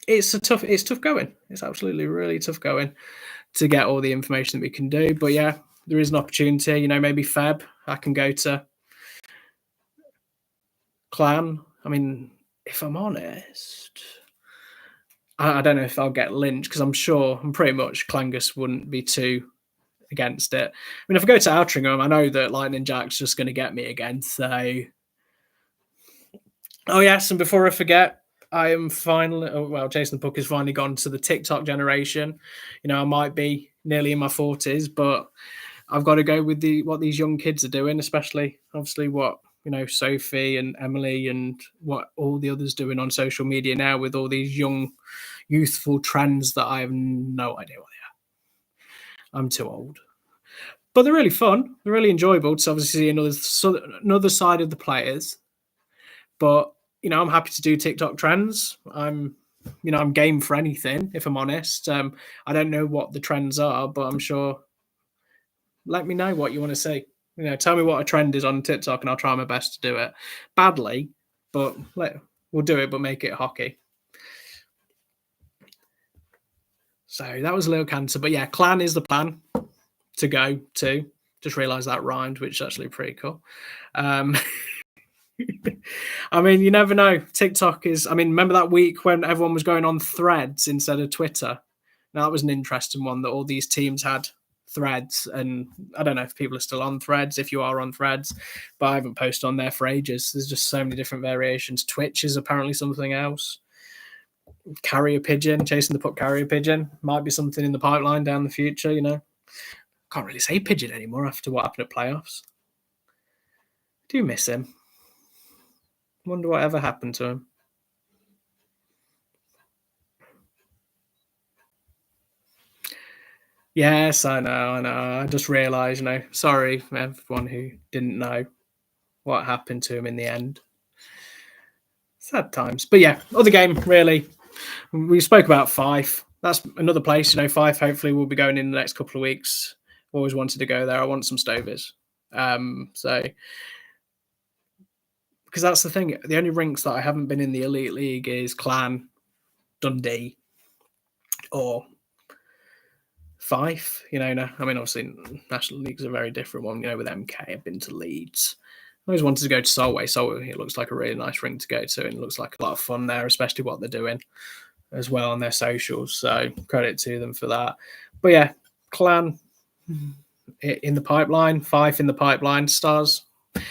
it's tough going. It's absolutely really tough going to get all the information that we can do. But yeah, there is an opportunity, maybe Feb, I can go to Clan. If I'm honest, I don't know if I'll get lynched because I'm pretty much Clangus wouldn't be too against it. If I go to Altrincham, I know that Lightning Jack's just going to get me again. So, oh yes, and before I forget, I am finally. Jason Puck has finally gone to the TikTok generation. I might be nearly in my 40s, but I've got to go with what these young kids are doing, especially obviously what Sophie and Emily and what all the others doing on social media now with all these young, youthful trends that I have no idea what they are. I'm too old. But they're really fun. They're really enjoyable to obviously see another side of the players. But, I'm happy to do TikTok trends. I'm game for anything, if I'm honest. I don't know what the trends are, but I'm sure. Let me know what you want to see. Tell me what a trend is on TikTok and I'll try my best to do it. Badly, but we'll do it, but make it hockey. So that was a little canter. But yeah, Clan is the plan to go to. Just realised that rhymed, which is actually pretty cool. You never know. TikTok is, remember that week when everyone was going on Threads instead of Twitter? Now, that was an interesting one that all these teams had Threads. And I don't know if people are still on Threads, if you are on Threads, but I haven't posted on there for ages. There's just so many different variations. Twitch is apparently something else. Carrier pigeon, chasing the puck carrier pigeon might be something in the pipeline down the future, Can't really say pigeon anymore after what happened at playoffs. Do miss him. Wonder what ever happened to him. Yes, I know. I just realised, sorry for everyone who didn't know what happened to him in the end. Sad times. But yeah, other game, really. We spoke about Fife. That's another place, Fife hopefully will be going in the next couple of weeks. Always wanted to go there. I want some Stovies. Because that's the thing. The only rinks that I haven't been in the Elite League is Clan, Dundee, or Fife. Obviously, National League is a very different one. With MK, I've been to Leeds. I always wanted to go to Solway. Solway, it looks like a really nice rink to go to, and it looks like a lot of fun there, especially what they're doing as well on their socials. So credit to them for that. But yeah, Clan in the pipeline, Fife in the pipeline, Stars.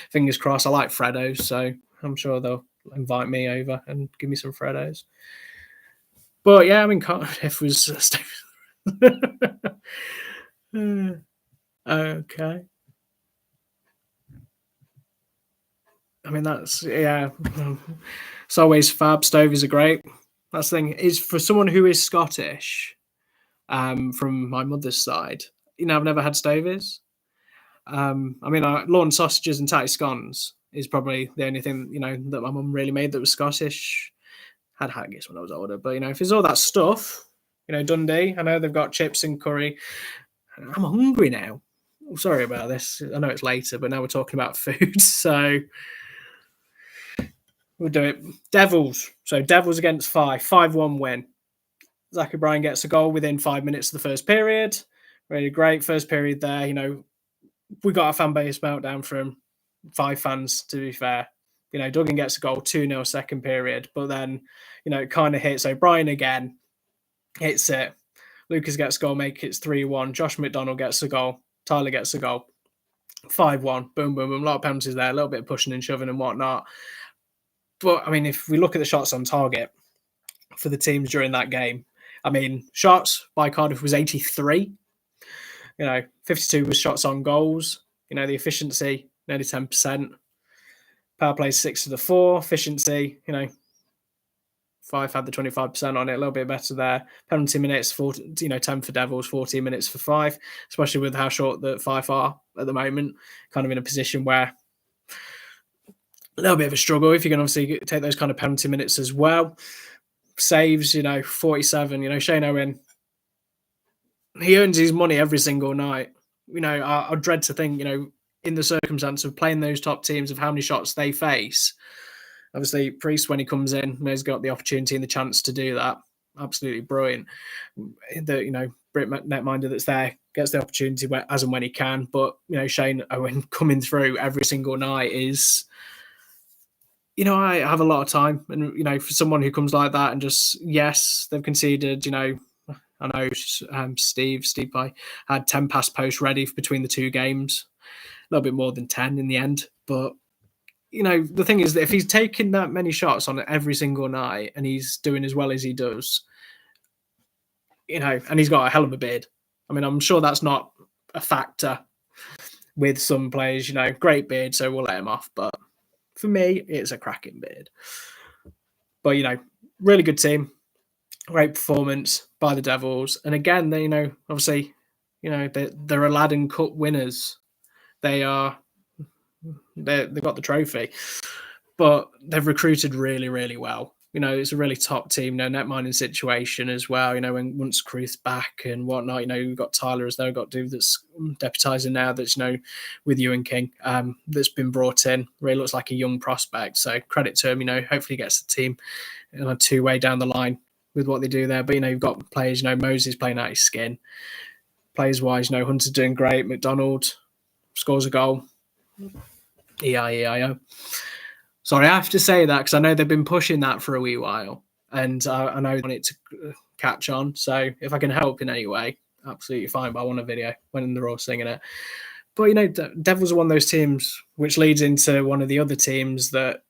Fingers crossed. I like Freddos, so I'm sure they'll invite me over and give me some Freddos. But yeah, Cardiff was. Okay. I mean, that's yeah. It's always fab. Stovies are great. That's the thing is for someone who is Scottish, from my mother's side. I've never had Stovies. I mean, lawn sausages and tatty scones is probably the only thing that my mum really made that was Scottish. Had haggis when I was older, but if it's all that stuff, Dundee. I know they've got chips and curry. I'm hungry now. Sorry about this. I know it's later, but now we're talking about food, so we'll do it. Devils. So Devils against 5-1 win. Zach O'Brien gets a goal within 5 minutes of the first period. Really great first period there. We got a fan base meltdown from 5 fans, to be fair. Duggan gets a goal, 2-0 second period, but then, it kind of hits O'Brien again, hits it. Lucas gets a goal, make it 3-1. Josh McDonald gets a goal. Tyler gets a goal. 5-1. Boom, boom, boom. A lot of penalties there, a little bit of pushing and shoving and whatnot. But, I mean, if we look at the shots on target for the teams during that game, I mean, shots by Cardiff was 83. 52 was shots on goals. The efficiency, nearly 10%. Power play 6-4. Efficiency, 5 had the 25% on it, a little bit better there. Penalty minutes, 10 for Devils, 14 minutes for 5, especially with how short the 5 are at the moment. Kind of in a position where a little bit of a struggle if you can obviously take those kind of penalty minutes as well. Saves, 47. Shane Owen, he earns his money every single night. I dread to think, in the circumstance of playing those top teams, of how many shots they face. Obviously, Priest, when he comes in, he's got the opportunity and the chance to do that. Absolutely brilliant. The Brit netminder that's there gets the opportunity as and when he can. But Shane Owen coming through every single night is, I have a lot of time, and for someone who comes like that and just yes, they've conceded. I know Steve Pye had 10 pass posts ready between the 2 games, a little bit more than 10 in the end. But, the thing is that if he's taking that many shots on every single night and he's doing as well as he does, and he's got a hell of a beard. I mean, I'm sure that's not a factor with some players, great beard, so we'll let him off. But for me, it's a cracking beard. But, really good team. Great performance by the Devils. And again, they, obviously, they're Aladdin Cup winners. They've got the trophy, but they've recruited really, really well. It's a really top team, net mining situation as well. When once Cruth's back and whatnot, we've got Tyler as there, we've got dude that's deputising now that's, with Ewan King, that's been brought in. Really looks like a young prospect. So credit to him, hopefully gets the team in a 2-way down the line with what they do there. But, you've got players, Moses playing out his skin. Players-wise, Hunter's doing great. McDonald scores a goal. E-I-E-I-O. Sorry, I have to say that because I know they've been pushing that for a wee while. And I know they want it to catch on. So if I can help in any way, absolutely fine. But I want a video when they're all singing it. But, Devils are one of those teams which leads into one of the other teams that,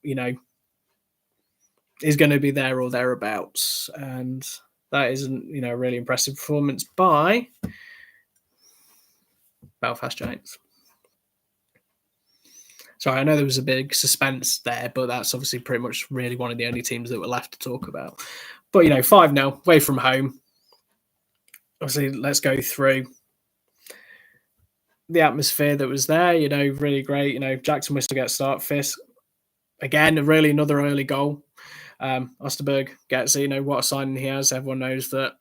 is going to be there or thereabouts. And that isn't, a really impressive performance by Belfast Giants. Sorry, I know there was a big suspense there, but that's obviously pretty much really one of the only teams that were left to talk about. But, 5-0, away from home. Obviously, let's go through the atmosphere that was there, really great. Jackson Whistle gets start. Fisk, again, really another early goal. Osterberg gets it, what a signing he has. Everyone knows that,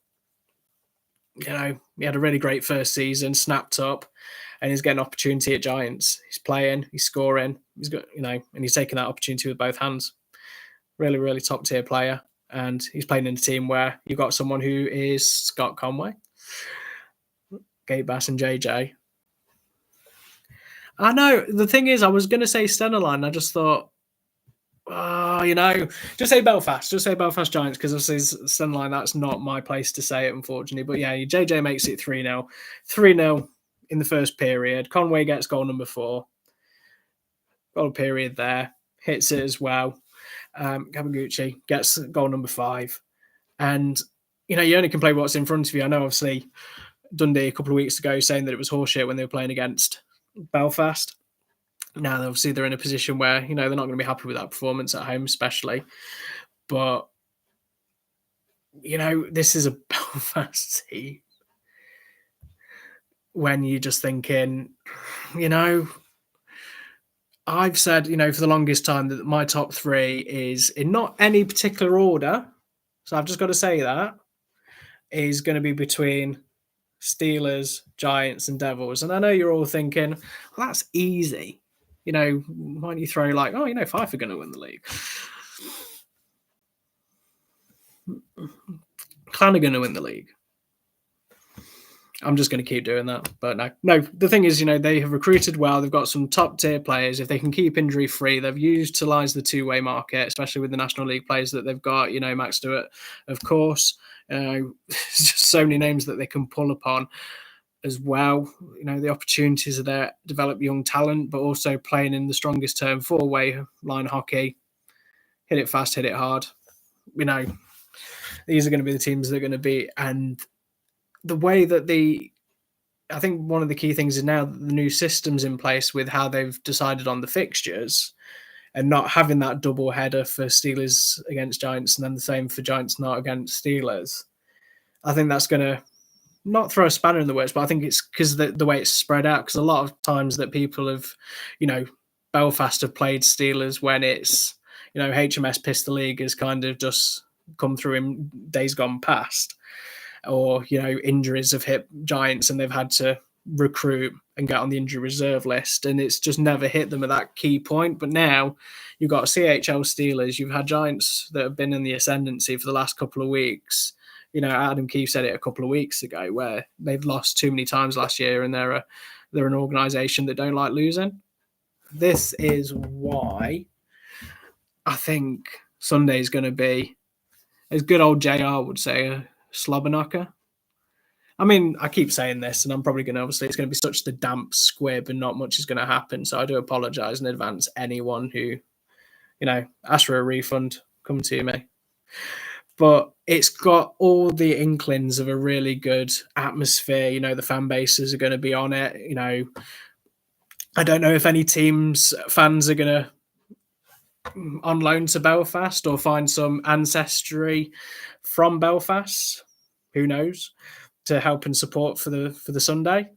he had a really great first season, snapped up, and he's getting an opportunity at Giants. He's playing, he's scoring, he's got, and he's taking that opportunity with both hands. Really, really top tier player. And he's playing in a team where you've got someone who is Scott Conway, Gabe Bass, and JJ. I know, the thing is, I was going to say Stenerline. I just thought, just say Belfast. Just say Belfast Giants because obviously Stenerline, that's not my place to say it, unfortunately. But yeah, JJ makes it 3-0. 3-0 in the first period. Conway gets goal number 4. Goal period there. Hits it as well. Kabaguchi gets goal number 5. And, you only can play what's in front of you. I know, obviously, Dundee a couple of weeks ago saying that it was horseshit when they were playing against Belfast. Now, obviously, they're in a position where, they're not going to be happy with that performance at home, especially. But, this is a Belfast team when you're just thinking, you know, I've said, for the longest time that my top three is in not any particular order. So I've just got to say that is going to be between Steelers, Giants, and Devils. And I know you're all thinking, well, that's easy. Why don't you throw like, Fife are going to win the league? Clan are going to win the league. I'm just going to keep doing that. But no. The thing is, they have recruited well. They've got some top tier players. If they can keep injury free, they've utilised the two-way market, especially with the National League players that they've got. Max Stewart, of course. There's just so many names that they can pull upon as well. The opportunities are there. Develop young talent, but also playing in the strongest term four-way line hockey. Hit it fast, hit it hard. These are going to be the teams they're going to be. And the way that I think one of the key things is now the new systems in place with how they've decided on the fixtures and not having that double header for Steelers against Giants and then the same for Giants not against Steelers. I think that's going to not throw a spanner in the works, but I think it's because the way it's spread out, because a lot of times that people have, Belfast have played Steelers when it's, HMS Pistol League has kind of just come through in days gone past. Or, injuries have hit Giants and they've had to recruit and get on the injury reserve list. And it's just never hit them at that key point. But now you've got CHL Steelers. You've had Giants that have been in the ascendancy for the last couple of weeks. Adam Keefe said it a couple of weeks ago where they've lost too many times last year and they're an organisation that don't like losing. This is why I think Sunday is going to be, as good old JR would say, a slobber knocker. I mean, I keep saying this, and I'm probably going to, obviously, it's going to be such the damp squib and not much is going to happen. So I do apologise in advance. Anyone who, asks for a refund, come to me. But it's got all the inklings of a really good atmosphere. The fan bases are going to be on it. I don't know if any teams' fans are going to on loan to Belfast or find some ancestry from Belfast. Who knows? To help and support for the Sunday.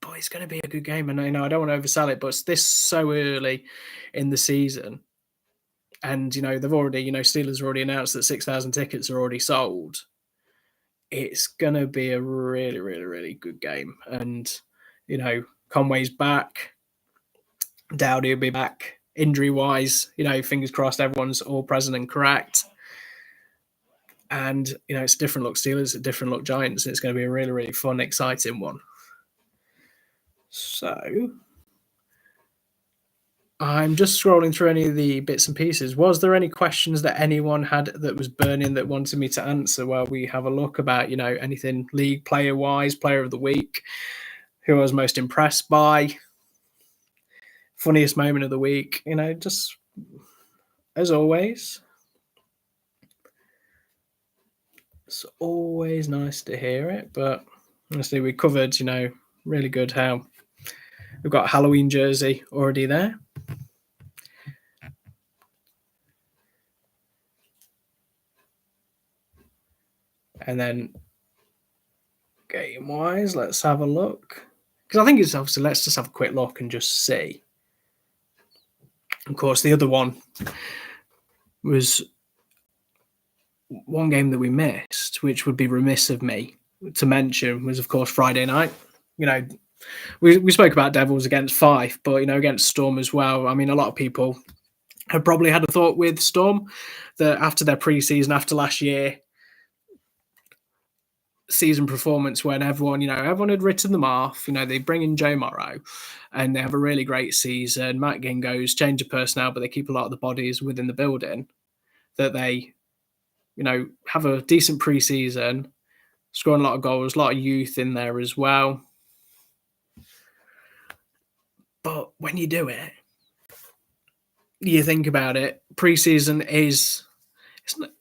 But it's going to be a good game. And I don't want to oversell it, but it's this so early in the season. And, they've already, Steelers already announced that 6,000 tickets are already sold. It's going to be a really, really, really good game. And, Conway's back. Dowdy will be back. Injury-wise, fingers crossed everyone's all present and correct. And, it's a different look Steelers, a different look Giants. And it's going to be a really, really fun, exciting one. So, I'm just scrolling through any of the bits and pieces. Was there any questions that anyone had that was burning that wanted me to answer while we have a look about, anything league player-wise, player of the week, who I was most impressed by, funniest moment of the week, just as always. It's always nice to hear it, but honestly, we covered, really good how we've got a Halloween jersey already there. And then game-wise, let's have a look. Because I think it's obviously, let's just have a quick look and just see. Of course, the other one was one game that we missed, which would be remiss of me to mention, was, of course, Friday night. We spoke about Devils against Fife, but, against Storm as well. I mean, a lot of people have probably had a thought with Storm that after their pre-season, after last year, season performance when everyone had written them off. They bring in Joe Morrow and they have a really great season. Matt Gingo's change of personnel, but they keep a lot of the bodies within the building. That they, have a decent pre-season, scoring a lot of goals, a lot of youth in there as well. But when you do it, you think about it, pre-season is...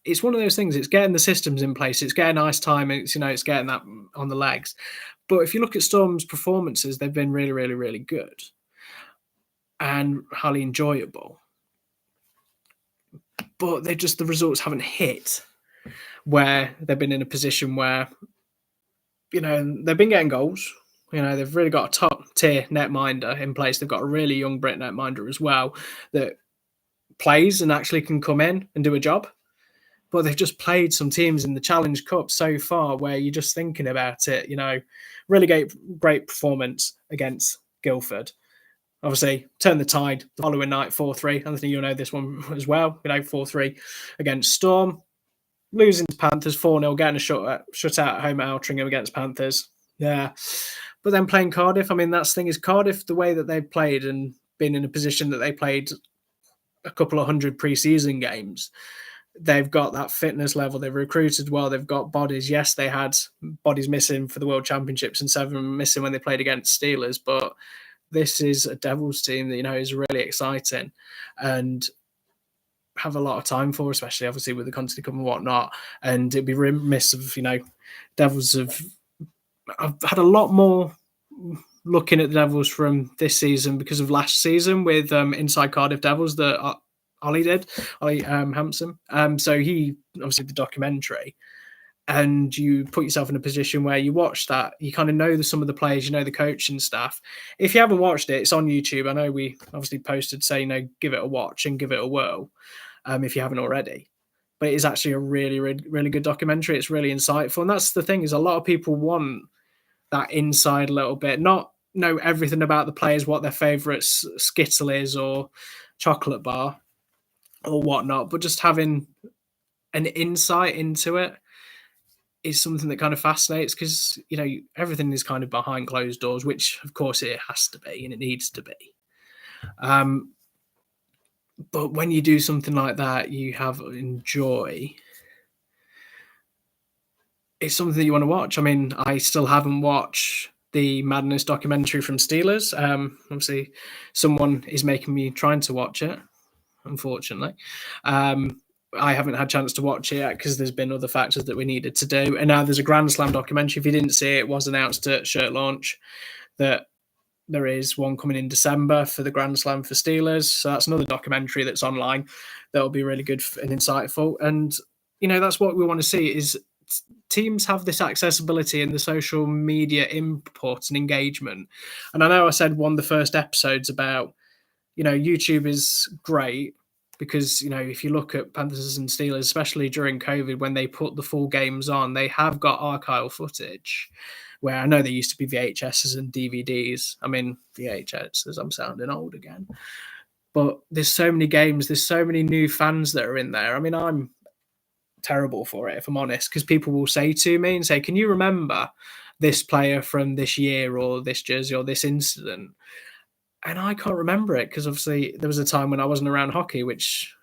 It's one of those things. It's getting the systems in place. It's getting ice time. It's it's getting that on the legs. But if you look at Storm's performances, they've been really, really, really good. and highly enjoyable. But the results haven't hit where they've been in a position where, they've been getting goals. They've really got a top tier netminder in place. They've got a really young Brit netminder as well that plays and actually can come in and do a job. But they've just played some teams in the Challenge Cup so far where you're just thinking about it, really great performance against Guildford. Obviously, turn the tide the following night, 4-3. Anthony, you'll know this one as well. 4-3 against Storm. Losing to Panthers 4-0, getting a shut out at home at Altrincham against Panthers. Yeah. But then playing Cardiff, that's the thing is Cardiff, the way that they've played and been in a position that they played a couple of hundred pre-season games, they've got that fitness level. They've recruited well. They've got bodies. Yes, they had bodies missing for the World Championships and 7 missing when they played against Steelers. But this is a Devils team that, is really exciting and have a lot of time for, especially obviously with the Continental Cup and whatnot. And it'd be remiss of, Devils I've had a lot more looking at the Devils from this season because of last season with Inside Cardiff Devils that Ollie Hampson. So he obviously the documentary, and you put yourself in a position where you watch that, you kind of know some of the players, the coach and staff. If you haven't watched it, it's on YouTube. I know we obviously posted say, give it a watch and give it a whirl if you haven't already. But it is actually a really, really, really good documentary. It's really insightful. And that's the thing is a lot of people want that inside a little bit, not know everything about the players, what their favourite skittle is or chocolate bar or whatnot, but just having an insight into it is something that kind of fascinates because, everything is kind of behind closed doors, which of course it has to be and it needs to be. But when you do something like that, you enjoy. It's something that you want to watch. I still haven't watched the Madness documentary from Steelers. Obviously, someone is making me trying to watch it, unfortunately. I haven't had a chance to watch it yet because there's been other factors that we needed to do. And now there's a Grand Slam documentary. If you didn't see it, it was announced at shirt launch that there is one coming in December for the Grand Slam for Steelers. So that's another documentary that's online that'll be really good and insightful. And, that's what we want to see is teams have this accessibility and the social media input and engagement. And I know I said one of the first episodes about, YouTube is great because, if you look at Panthers and Steelers, especially during COVID, when they put the full games on, they have got archival footage where I know there used to be VHSs and DVDs. VHSs, I'm sounding old again. But there's so many games, there's so many new fans that are in there. I'm terrible for it, if I'm honest, because people will say to me and say, can you remember this player from this year or this jersey or this incident? And I can't remember it because obviously there was a time when I wasn't around hockey, which,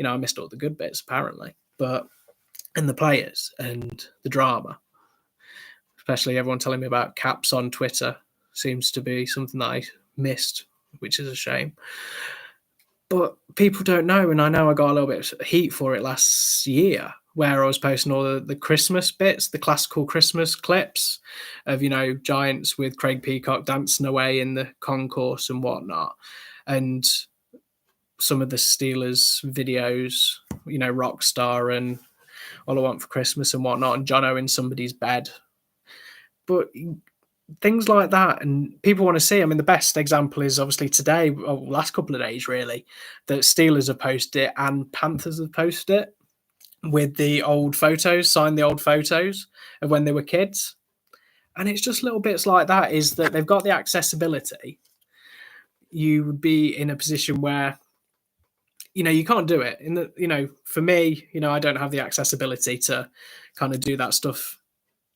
I missed all the good bits apparently, and the players and the drama, especially everyone telling me about caps on Twitter seems to be something that I missed, which is a shame. But people don't know, and I know I got a little bit of heat for it last year where I was posting all the Christmas bits, the classical Christmas clips of, Giants with Craig Peacock dancing away in the concourse and whatnot. And some of the Steelers videos, Rockstar and All I Want for Christmas and whatnot, and Jono in somebody's bed. But things like that, and people want to see. The best example is obviously today, or last couple of days really, that Steelers have posted it and Panthers have posted it with the old photos, signed the old photos of when they were kids. And it's just little bits like that, is that they've got the accessibility. You would be in a position where, you can't do it. For me, I don't have the accessibility to kind of do that stuff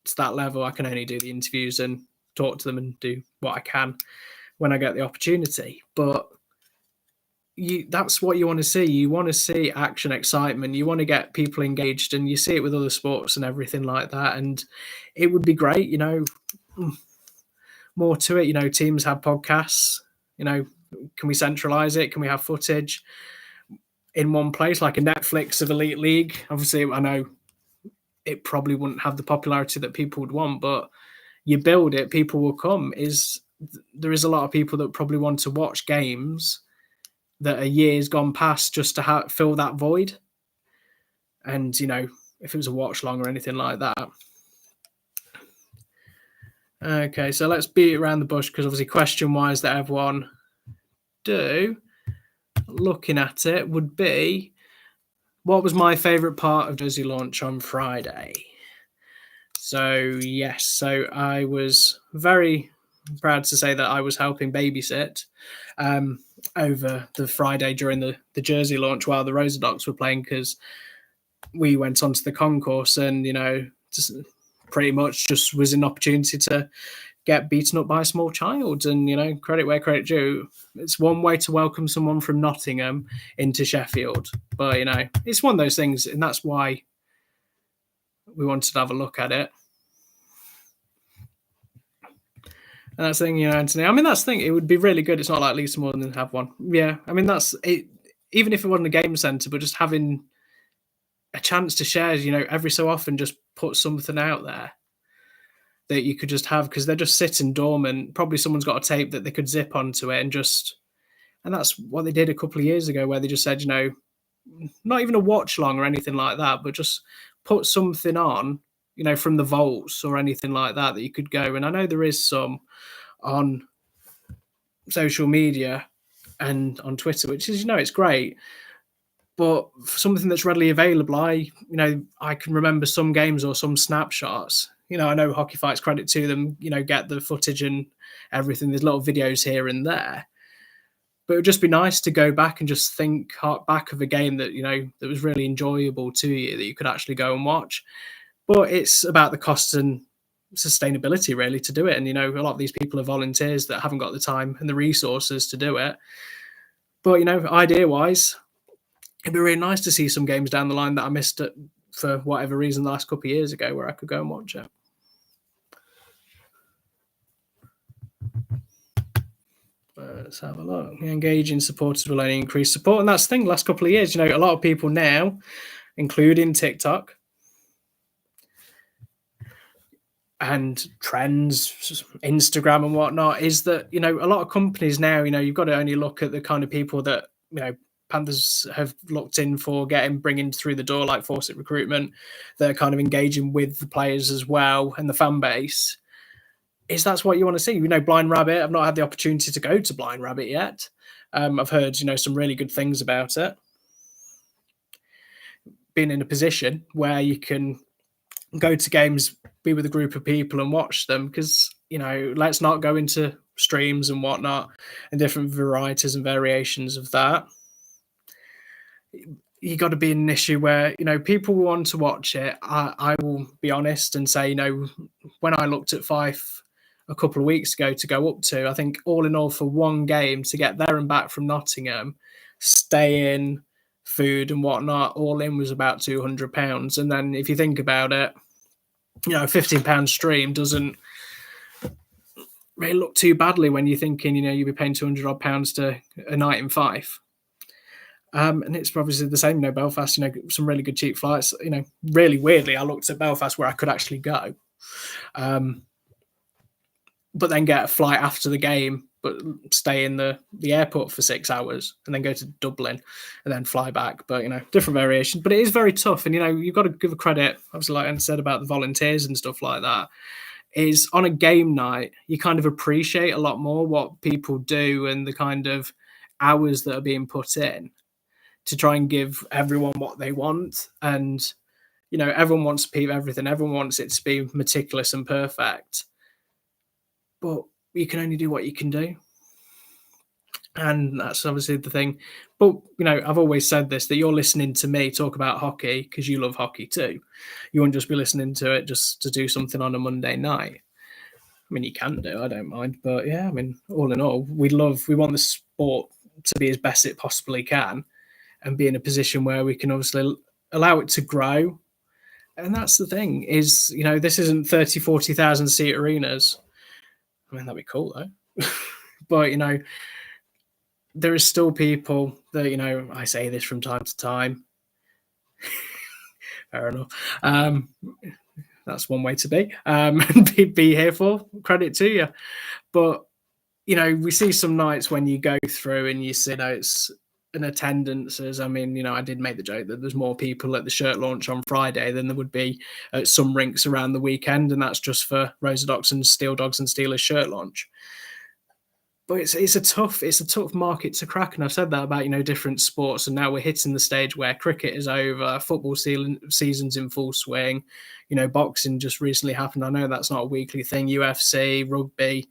to that level. I can only do the interviews and talk to them and do what I can when I get the opportunity. But that's what you want to see. You want to see action, excitement. You want to get people engaged, and you see it with other sports and everything like that. And it would be great, more to it. Teams have podcasts. Can we centralize it? Can we have footage in one place, like a Netflix of Elite League? Obviously, I know it probably wouldn't have the popularity that people would want, but you build it, people will come. Is there is a lot of people that probably want to watch games that are years gone past just to fill that void. And if it was a watch long or anything like that. Okay, so let's beat around the bush, because obviously question wise that everyone do, looking at it, would be, what was my favourite part of Jersey launch on Friday? So yes, so I was very proud to say that I was helping babysit over the Friday during the Jersey launch while the Rosa Docs were playing, because we went onto the concourse and just pretty much just was an opportunity to get beaten up by a small child. And credit where credit due, it's one way to welcome someone from Nottingham into Sheffield. But it's one of those things, and that's why we wanted to have a look at it. And that's the thing, Anthony. I mean, that's the thing. It would be really good. It's not like Lisa more than have one. Yeah, I mean, that's it. Even if it wasn't a game centre, but just having a chance to share, every so often, just put something out there that you could just have, because they're just sitting dormant. Probably someone's got a tape that they could zip onto it and that's what they did a couple of years ago, where they just said, not even a watch long or anything like that, but just put something on, from the vaults or anything like that you could go. And I know there is some on social media and on Twitter, which is, it's great. But for something that's readily available, I can remember some games or some snapshots. I know Hockey Fights, credit to them, get the footage and everything. There's little videos here and there. But it would just be nice to go back and just think back of a game that, that was really enjoyable to you, that you could actually go and watch. But it's about the costs and sustainability, really, to do it. And, a lot of these people are volunteers that haven't got the time and the resources to do it. But, idea-wise, it'd be really nice to see some games down the line that I missed it for whatever reason the last couple of years ago, where I could go and watch it. Let's have a look. Engaging supporters will only increase support. And that's the thing, last couple of years, a lot of people now, including TikTok and trends, Instagram and whatnot, is that, a lot of companies now, you've got to only look at the kind of people that, Panthers have looked in for bringing through the door, like Fawcett Recruitment. They're kind of engaging with the players as well and the fan base. That's what you want to see. Blind Rabbit, I've not had the opportunity to go to Blind Rabbit yet. I've heard, some really good things about it. Being in a position where you can go to games, be with a group of people and watch them, because, let's not go into streams and whatnot and different varieties and variations of that. You got to be in an issue where, people want to watch it. I will be honest and say, when I looked at Fife a couple of weeks ago to go up to, I think all in all for one game to get there and back from Nottingham, stay in, food and whatnot, all in was about £200. And then if you think about it, £15 stream doesn't really look too badly when you're thinking, you'll be paying £200 to a night in Fife. And it's obviously the same, Belfast, some really good cheap flights. Really weirdly, I looked at Belfast where I could actually go. But then get a flight after the game, but stay in the airport for 6 hours and then go to Dublin and then fly back. But, different variations. But it is very tough. And, you've got to give a credit, obviously, like I said about the volunteers and stuff like that, is on a game night, you kind of appreciate a lot more what people do and the kind of hours that are being put in to try and give everyone what they want. And, everyone wants to peep everything. Everyone wants it to be meticulous and perfect. But you can only do what you can do. And that's obviously the thing. But, I've always said this, that you're listening to me talk about hockey because you love hockey too. You wouldn't just be listening to it just to do something on a Monday night. I mean, you can do, I don't mind. But yeah, I mean, all in all, we want the sport to be as best it possibly can and be in a position where we can obviously allow it to grow. And that's the thing is, this isn't 30, 40,000 seat arenas. I mean, that'd be cool though. But, there is still people that, I say this from time to time. Fair enough. That's one way to be. Be here for. Credit to you. But we see some nights when you go through and you see, it's an attendances. I mean, I did make the joke that there's more people at the shirt launch on Friday than there would be at some rinks around the weekend, and that's just for Rosa Docs and Steel Dogs and Steelers shirt launch. But it's a tough market to crack, and I've said that about different sports, and now we're hitting the stage where cricket is over, football season's in full swing, boxing just recently happened. I know that's not a weekly thing. UFC, rugby,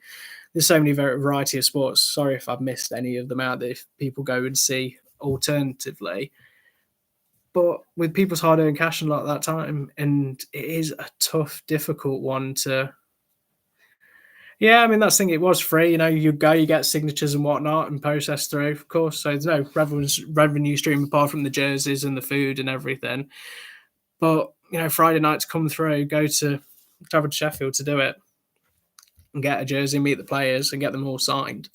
there's so many variety of sports. Sorry if I've missed any of them out that if people go and see alternatively. But with people's hard-earned cash and a lot of that time, and it is a tough, difficult one to. Yeah, I mean, that's the thing. It was free. You go, you get signatures and whatnot and process through, of course. So there's no revenue stream apart from the jerseys and the food and everything. But, Friday nights come through, travel to Sheffield to do it and get a jersey, meet the players and get them all signed.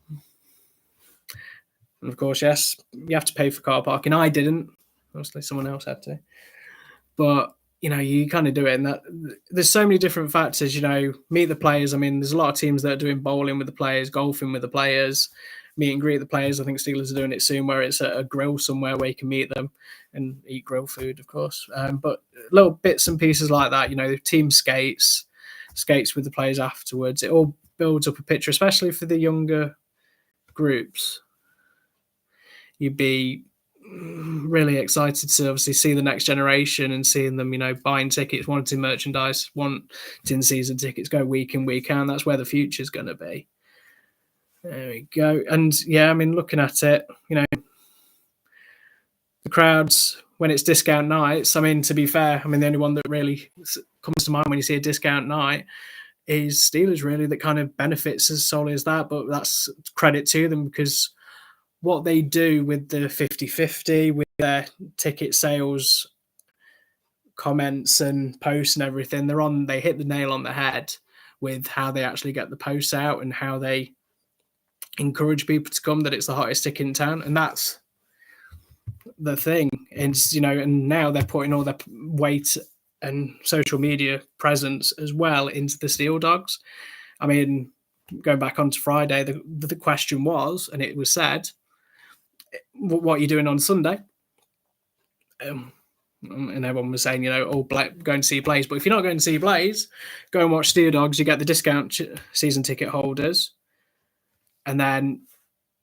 And of course, yes, you have to pay for car parking. I didn't. Obviously, someone else had to. But you kind of do it, and there's so many different factors. Meet the players. I mean, there's a lot of teams that are doing bowling with the players, golfing with the players, meet and greet the players. I think Steelers are doing it soon, where it's a grill somewhere where you can meet them and eat grill food, of course. But little bits and pieces like that. Team skates with the players afterwards. It all builds up a picture, especially for the younger groups. You'd be really excited to obviously see the next generation and seeing them, buying tickets, wanting merchandise, wanting season tickets, go week in, week out. That's where the future's going to be. There we go. And yeah, I mean, looking at it, the crowds when it's discount nights. I mean, to be fair, the only one that really comes to mind when you see a discount night is Steelers, really, that kind of benefits as solely as that. But that's credit to them, because what they do with the 50-50, with their ticket sales comments and posts and everything, they hit the nail on the head with how they actually get the posts out and how they encourage people to come, that it's the hottest ticket in town. And that's the thing. And, and now they're putting all their weight and social media presence as well into the Steel Dogs. I mean, going back onto Friday, the question was, and it was said, what are you doing on Sunday? And everyone was saying, going to see Blaze. But if you're not going to see Blaze, go and watch Steel Dogs. You get the discount season ticket holders. And then,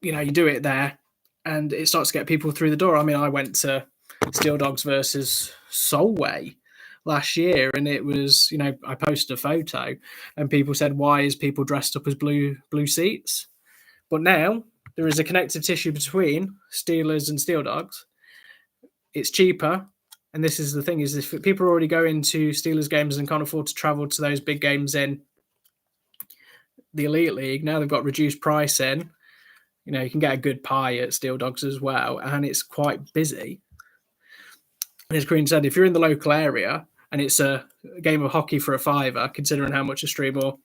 you do it there and it starts to get people through the door. I mean, I went to Steel Dogs versus Solway last year, and it was, I posted a photo and people said, why is people dressed up as blue seats? But now there is a connective tissue between Steelers and Steel Dogs. It's cheaper. And this is the thing, is if people are already going to Steelers games and can't afford to travel to those big games in the Elite League, now they've got reduced pricing. You can get a good pie at Steel Dogs as well, and it's quite busy. And as Green said, if you're in the local area and it's a game of hockey for a $5, considering how much a stream, or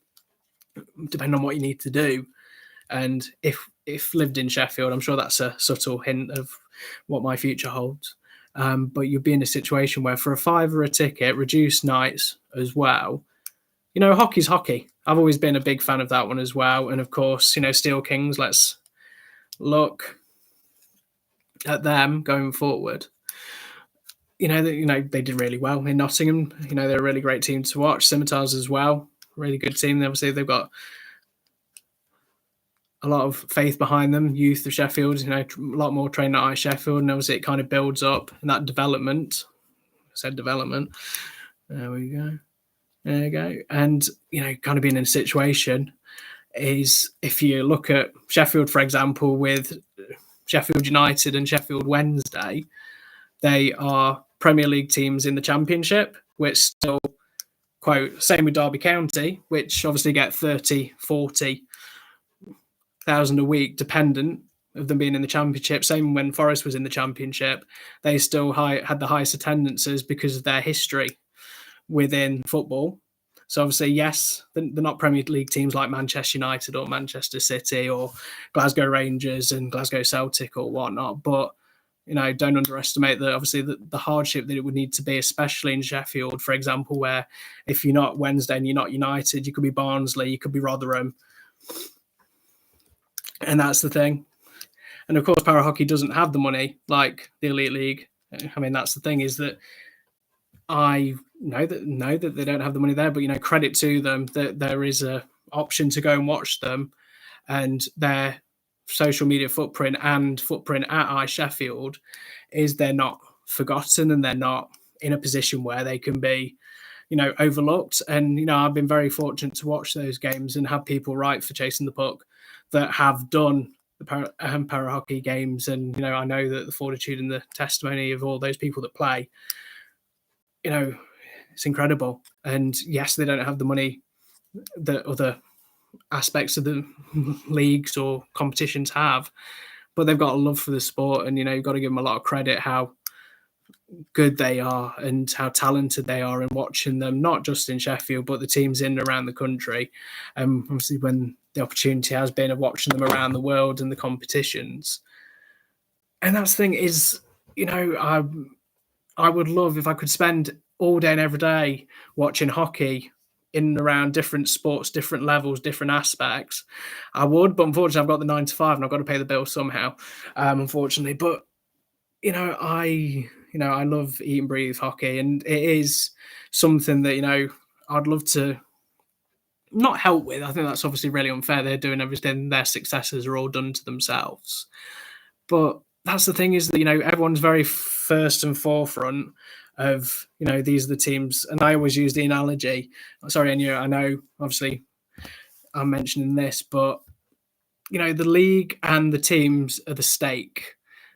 depending on what you need to do, and if lived in Sheffield, I'm sure that's a subtle hint of what my future holds. But you'll be in a situation where for a $5 a ticket, reduced nights as well, hockey's hockey. I've always been a big fan of that one as well. And of course, Steel Kings, let's look at them going forward. They did really well in Nottingham. They're a really great team to watch. Scimitars as well, really good team. Obviously, they've got a lot of faith behind them. Youth of Sheffield, a lot more training at Sheffield, and obviously it kind of builds up and that development. I said development. There we go. There you go. And, kind of being in a situation is, if you look at Sheffield, for example, with Sheffield United and Sheffield Wednesday, they are Premier League teams in the Championship, which still, quote, same with Derby County, which obviously get 30,000-40,000 a week, dependent of them being in the Championship. Same when Forest was in the Championship. They still had the highest attendances because of their history within football. So obviously, yes, they're not Premier League teams like Manchester United or Manchester City or Glasgow Rangers and Glasgow Celtic or whatnot. But, don't underestimate the hardship that it would need to be, especially in Sheffield, for example, where if you're not Wednesday and you're not United, you could be Barnsley, you could be Rotherham. And that's the thing. And of course, para hockey doesn't have the money like the Elite League. I mean, that's the thing, is that I know that they don't have the money there, but credit to them that there is a option to go and watch them, and their social media footprint and footprint at I Sheffield is they're not forgotten, and they're not in a position where they can be overlooked. And I've been very fortunate to watch those games and have people write for Chasing the Puck that have done the para hockey games. And I know that the fortitude and the testimony of all those people that play, it's incredible. And yes, they don't have the money that other aspects of the leagues or competitions have, but they've got a love for the sport. And you've got to give them a lot of credit how good they are and how talented they are, and watching them not just in Sheffield but the teams in and around the country. Obviously, when the opportunity has been of watching them around the world and the competitions. And that's the thing is, I would love if I could spend all day and every day watching hockey in and around different sports, different levels, different aspects. I would, but unfortunately I've got the 9 to 5 and I've got to pay the bill somehow, unfortunately. But I love eat and breathe hockey, and it is something that I'd love to not help with. I think that's obviously really unfair. They're doing everything; their successes are all done to themselves. But that's the thing, is that everyone's very first and forefront of these are the teams, and I always use the analogy. Sorry, and I know obviously I'm mentioning this, but the league and the teams are the steak.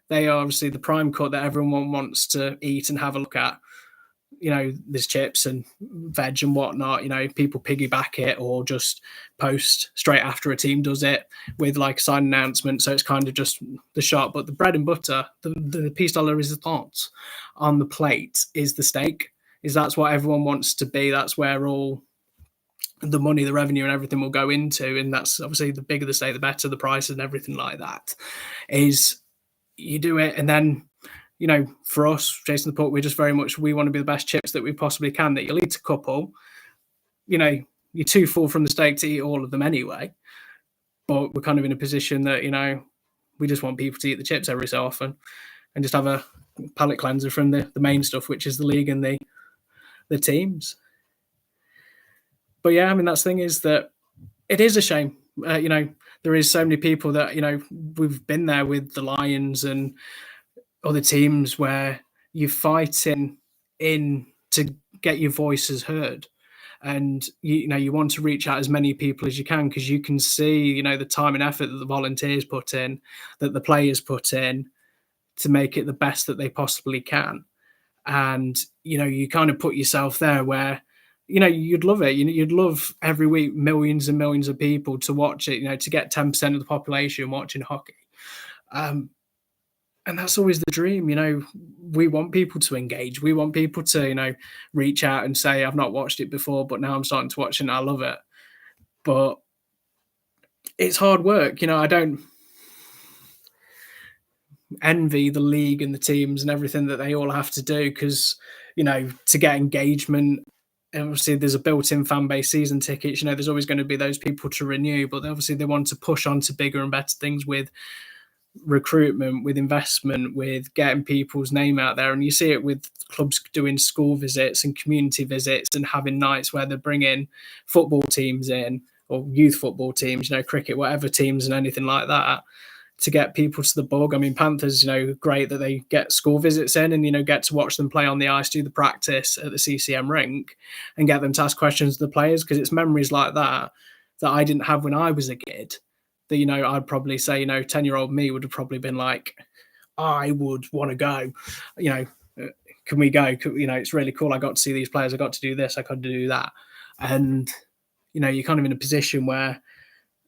They are obviously the prime cut that everyone wants to eat and have a look at. There's chips and veg and whatnot. People piggyback it or just post straight after a team does it with like a sign announcement. So it's kind of just the shot. But the bread and butter, the piece de la resistance on the plate is the steak. That's what everyone wants to be. That's where all the money, the revenue, and everything will go into. And that's obviously the bigger the steak, the better the price and everything like that. Is you do it, and then for us, Chasing the Puck, we're just very much, we want to be the best chips that we possibly can. That you'll eat a couple, you're too full from the steak to eat all of them anyway. But we're kind of in a position that we just want people to eat the chips every so often, and just have a palate cleanser from the main stuff, which is the league and the teams. But yeah, I mean, that's the thing, is that it is a shame. There is so many people that we've been there with the Lions and other teams where you're fighting in to get your voices heard, and you want to reach out as many people as you can, because you can see the time and effort that the volunteers put in, that the players put in, to make it the best that they possibly can. And you kind of put yourself there where you'd love it. You'd love every week millions and millions of people to watch it, to get 10% of the population watching hockey. And that's always the dream. We want people to engage. We want people to reach out and say, I've not watched it before, but now I'm starting to watch it and I love it. But it's hard work. I don't envy the league and the teams and everything that they all have to do, because to get engagement, obviously there's a built-in fan base, season tickets, there's always going to be those people to renew, but obviously they want to push on to bigger and better things with recruitment, with investment, with getting people's name out there. And you see it with clubs doing school visits and community visits and having nights where they're bringing football teams in, or youth football teams, cricket, whatever teams and anything like that, to get people to the bug. I mean, Panthers, great that they get school visits in and, get to watch them play on the ice, do the practice at the CCM rink, and get them to ask questions to the players, because it's memories like that I didn't have when I was a kid. That, I'd probably say, 10-year-old me would have probably been like, I would want to go, can we go? It's really cool. I got to see these players. I got to do this. I got to do that. And, you're kind of in a position where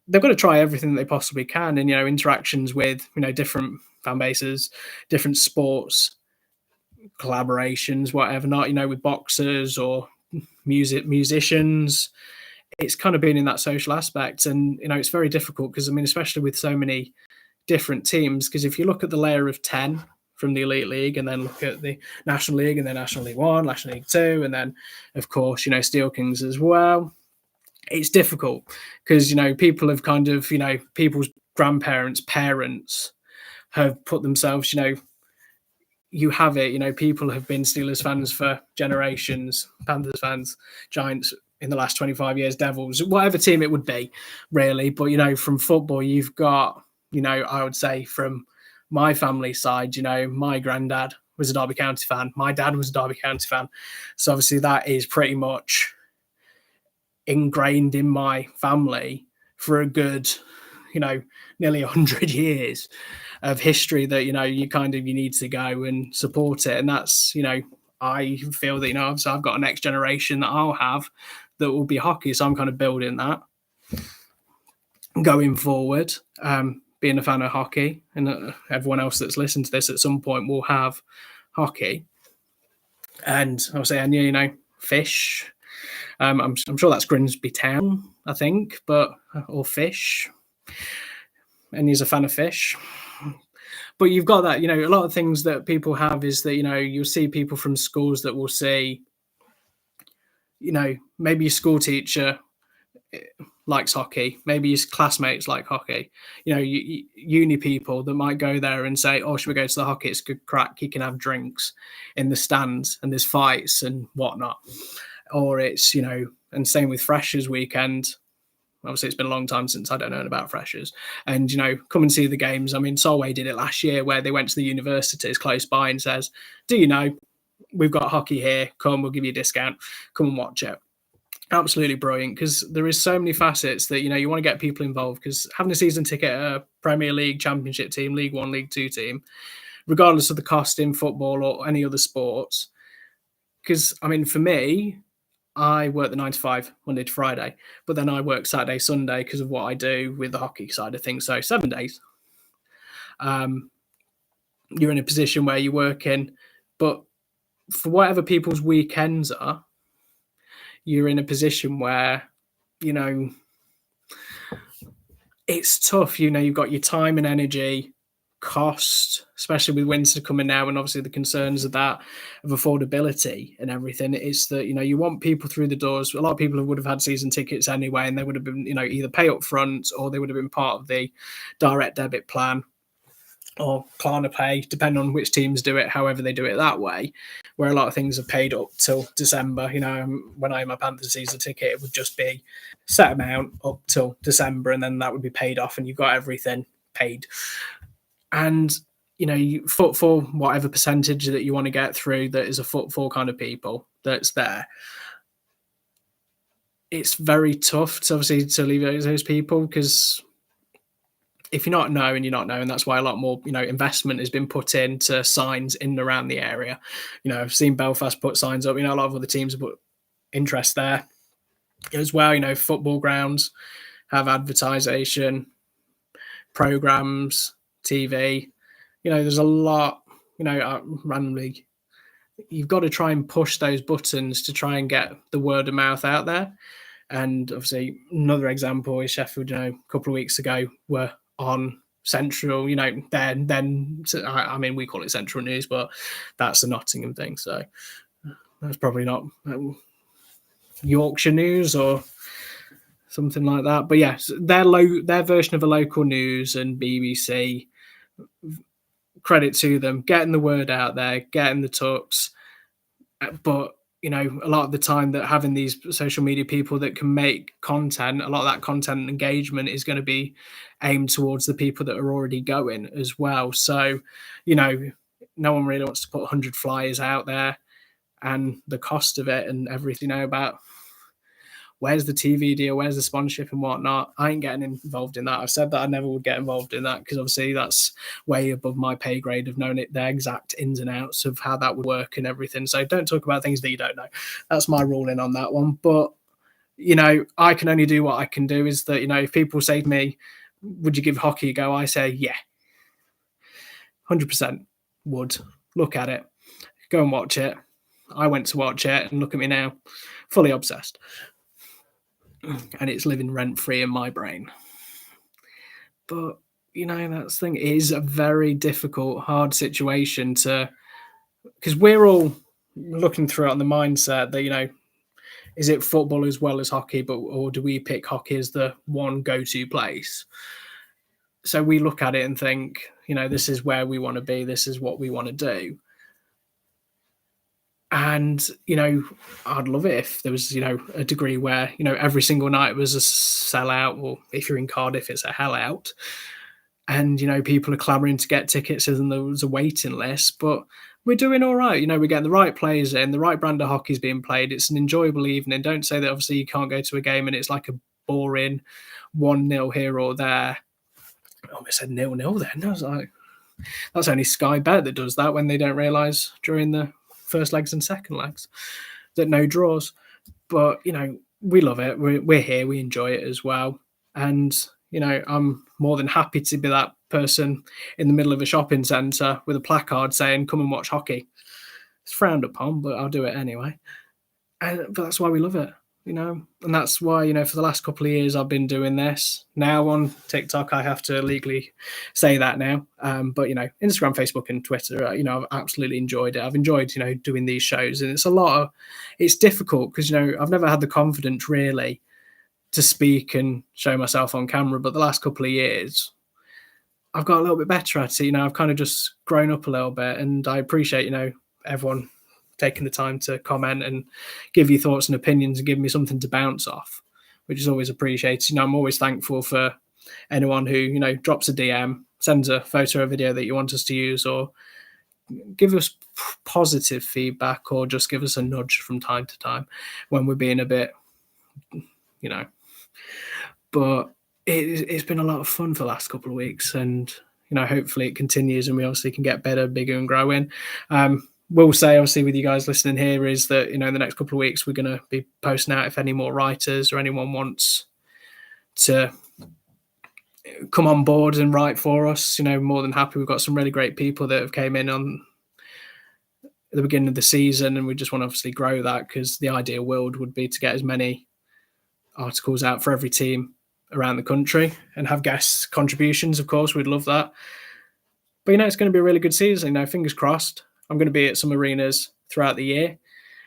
they've got to try everything they possibly can. And, interactions with, different fan bases, different sports, collaborations, whatever not, with boxers or musicians. It's kind of been in that social aspect. And, it's very difficult because, I mean, especially with so many different teams, because if you look at the layer of 10 from the Elite League, and then look at the National League, and then National League 1, National League 2, and then, of course, Steel Kings as well, it's difficult because, people have kind of, people's grandparents, parents have put themselves, you have it, people have been Steelers fans for generations, Panthers fans, Giants in the last 25 years, Devils, whatever team it would be, really. But, from football, you've got, I would say from my family side, my granddad was a Derby County fan. My dad was a Derby County fan. So obviously that is pretty much ingrained in my family for a good, nearly 100 years of history that, you need to go and support it. And that's, I feel that, obviously I've got a next generation that I'll have that will be hockey. So I'm kind of building that going forward, being a fan of hockey, and everyone else that's listened to this at some point will have hockey. And I'll say, and fish. I'm sure that's Grimsby Town, I think, or fish. And he's a fan of fish. But you've got that, a lot of things that people have is that, you'll see people from schools that will see, maybe your school teacher likes hockey, maybe his classmates like hockey, uni people that might go there and say, oh, should we go to the hockey? It's good crack. You can have drinks in the stands and there's fights and whatnot. Or it's, and same with Freshers weekend. Obviously, it's been a long time since I don't know about Freshers. And, come and see the games. I mean, Solway did it last year where they went to the universities close by and says, do you know, we've got hockey here. Come, we'll give you a discount. Come and watch it. Absolutely brilliant, because there is so many facets that, you want to get people involved, because having a season ticket at a Premier League, Championship team, League One, League Two team, regardless of the cost in football or any other sports, because, I mean, for me, I work the 9 to 5, Monday to Friday, but then I work Saturday, Sunday because of what I do with the hockey side of things. So 7 days. You're in a position where you're working, but for whatever people's weekends are, you're in a position where, it's tough. You've got your time and energy, cost, especially with winter coming now, and obviously the concerns of that, of affordability and everything. It's that, you want people through the doors. A lot of people would have had season tickets anyway, and they would have been, either pay up front or they would have been part of the direct debit plan or Klarna Pay, depending on which teams do it, however they do it that way, where a lot of things are paid up till December. When I had my Panthers season ticket, it would just be set amount up till December, and then that would be paid off, and you've got everything paid. And, you foot for whatever percentage that you want to get through that is a foot for kind of people that's there. It's very tough to obviously to leave those people, because if you're not knowing, you're not knowing. That's why a lot more, investment has been put into signs in and around the area. I've seen Belfast put signs up. A lot of other teams have put interest there as well. Football grounds have advertising, programs, TV. There's a lot, randomly. You've got to try and push those buttons to try and get the word of mouth out there. And obviously, another example is Sheffield, a couple of weeks ago, were on Central, then I mean, we call it Central News, but that's a Nottingham thing. So that's probably not Yorkshire News or something like that. But yes, their version of a local news and BBC, credit to them, getting the word out there, getting the talks. But, a lot of the time that having these social media people that can make content, a lot of that content and engagement is going to be aimed towards the people that are already going as well. So, no one really wants to put 100 flyers out there, and the cost of it and everything, about where's the TV deal, where's the sponsorship and whatnot. I ain't getting involved in that. I've said that I never would get involved in that, because obviously that's way above my pay grade of knowing the exact ins and outs of how that would work and everything. So don't talk about things that you don't know. That's my ruling on that one. But, I can only do what I can do. Is that, if people say to me, would you give hockey a go? I say, yeah, 100% would. Look at it. Go and watch it. I went to watch it, and look at me now, fully obsessed. And it's living rent-free in my brain. But, that's the thing. It is a very difficult, hard situation because we're all looking through it on the mindset that, is it football as well as hockey, or do we pick hockey as the one go-to place? So we look at it and think, this is where we want to be, this is what we want to do. And, I'd love it if there was, a degree where, every single night was a sellout, or if you're in Cardiff, it's a hell out. And, people are clamoring to get tickets and there was a waiting list. But we're doing all right. We're getting the right players in, the right brand of hockey's being played. It's an enjoyable evening. Don't say that obviously you can't go to a game and it's like a boring 1-0 here or there. I almost said 0-0 then. I was like, that's only Sky Bet that does that when they don't realise during the first legs and second legs that no draws. But, we love it. We're here. We enjoy it as well. And, I'm more than happy to be that person in the middle of a shopping centre with a placard saying, come and watch hockey. It's frowned upon, but I'll do it anyway. But that's why we love it, and that's why, for the last couple of years I've been doing this. Now on TikTok, I have to legally say that now. But, Instagram, Facebook and Twitter, I've absolutely enjoyed it. I've enjoyed, doing these shows, and it's difficult because, I've never had the confidence really to speak and show myself on camera. But the last couple of years, I've got a little bit better at it. I've kind of just grown up a little bit, and I appreciate, everyone taking the time to comment and give you thoughts and opinions and give me something to bounce off, which is always appreciated. I'm always thankful for anyone who, drops a DM, sends a photo or video that you want us to use, or give us positive feedback, or just give us a nudge from time to time when we're being a bit, but it's been a lot of fun for the last couple of weeks, and hopefully it continues and we obviously can get better, bigger and growing. We'll say, obviously, with you guys listening here, is that, in the next couple of weeks, we're going to be posting out if any more writers or anyone wants to come on board and write for us. More than happy. We've got some really great people that have came in on the beginning of the season, and we just want to obviously grow that, because the ideal world would be to get as many articles out for every team around the country and have guest contributions. Of course, we'd love that. But, it's going to be a really good season. Fingers crossed. I'm going to be at some arenas throughout the year.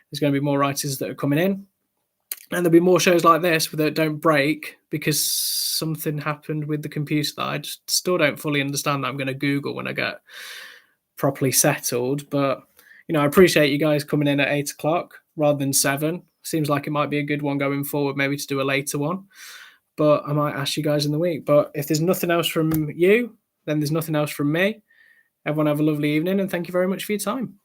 There's going to be more writers that are coming in, and there'll be more shows like this that don't break because something happened with the computer that I just still don't fully understand, that I'm going to Google when I get properly settled. But, I appreciate you guys coming in at 8:00 rather than 7. Seems like it might be a good one going forward, maybe to do a later one. But I might ask you guys in the week. But if there's nothing else from you, then there's nothing else from me. Everyone have a lovely evening, and thank you very much for your time.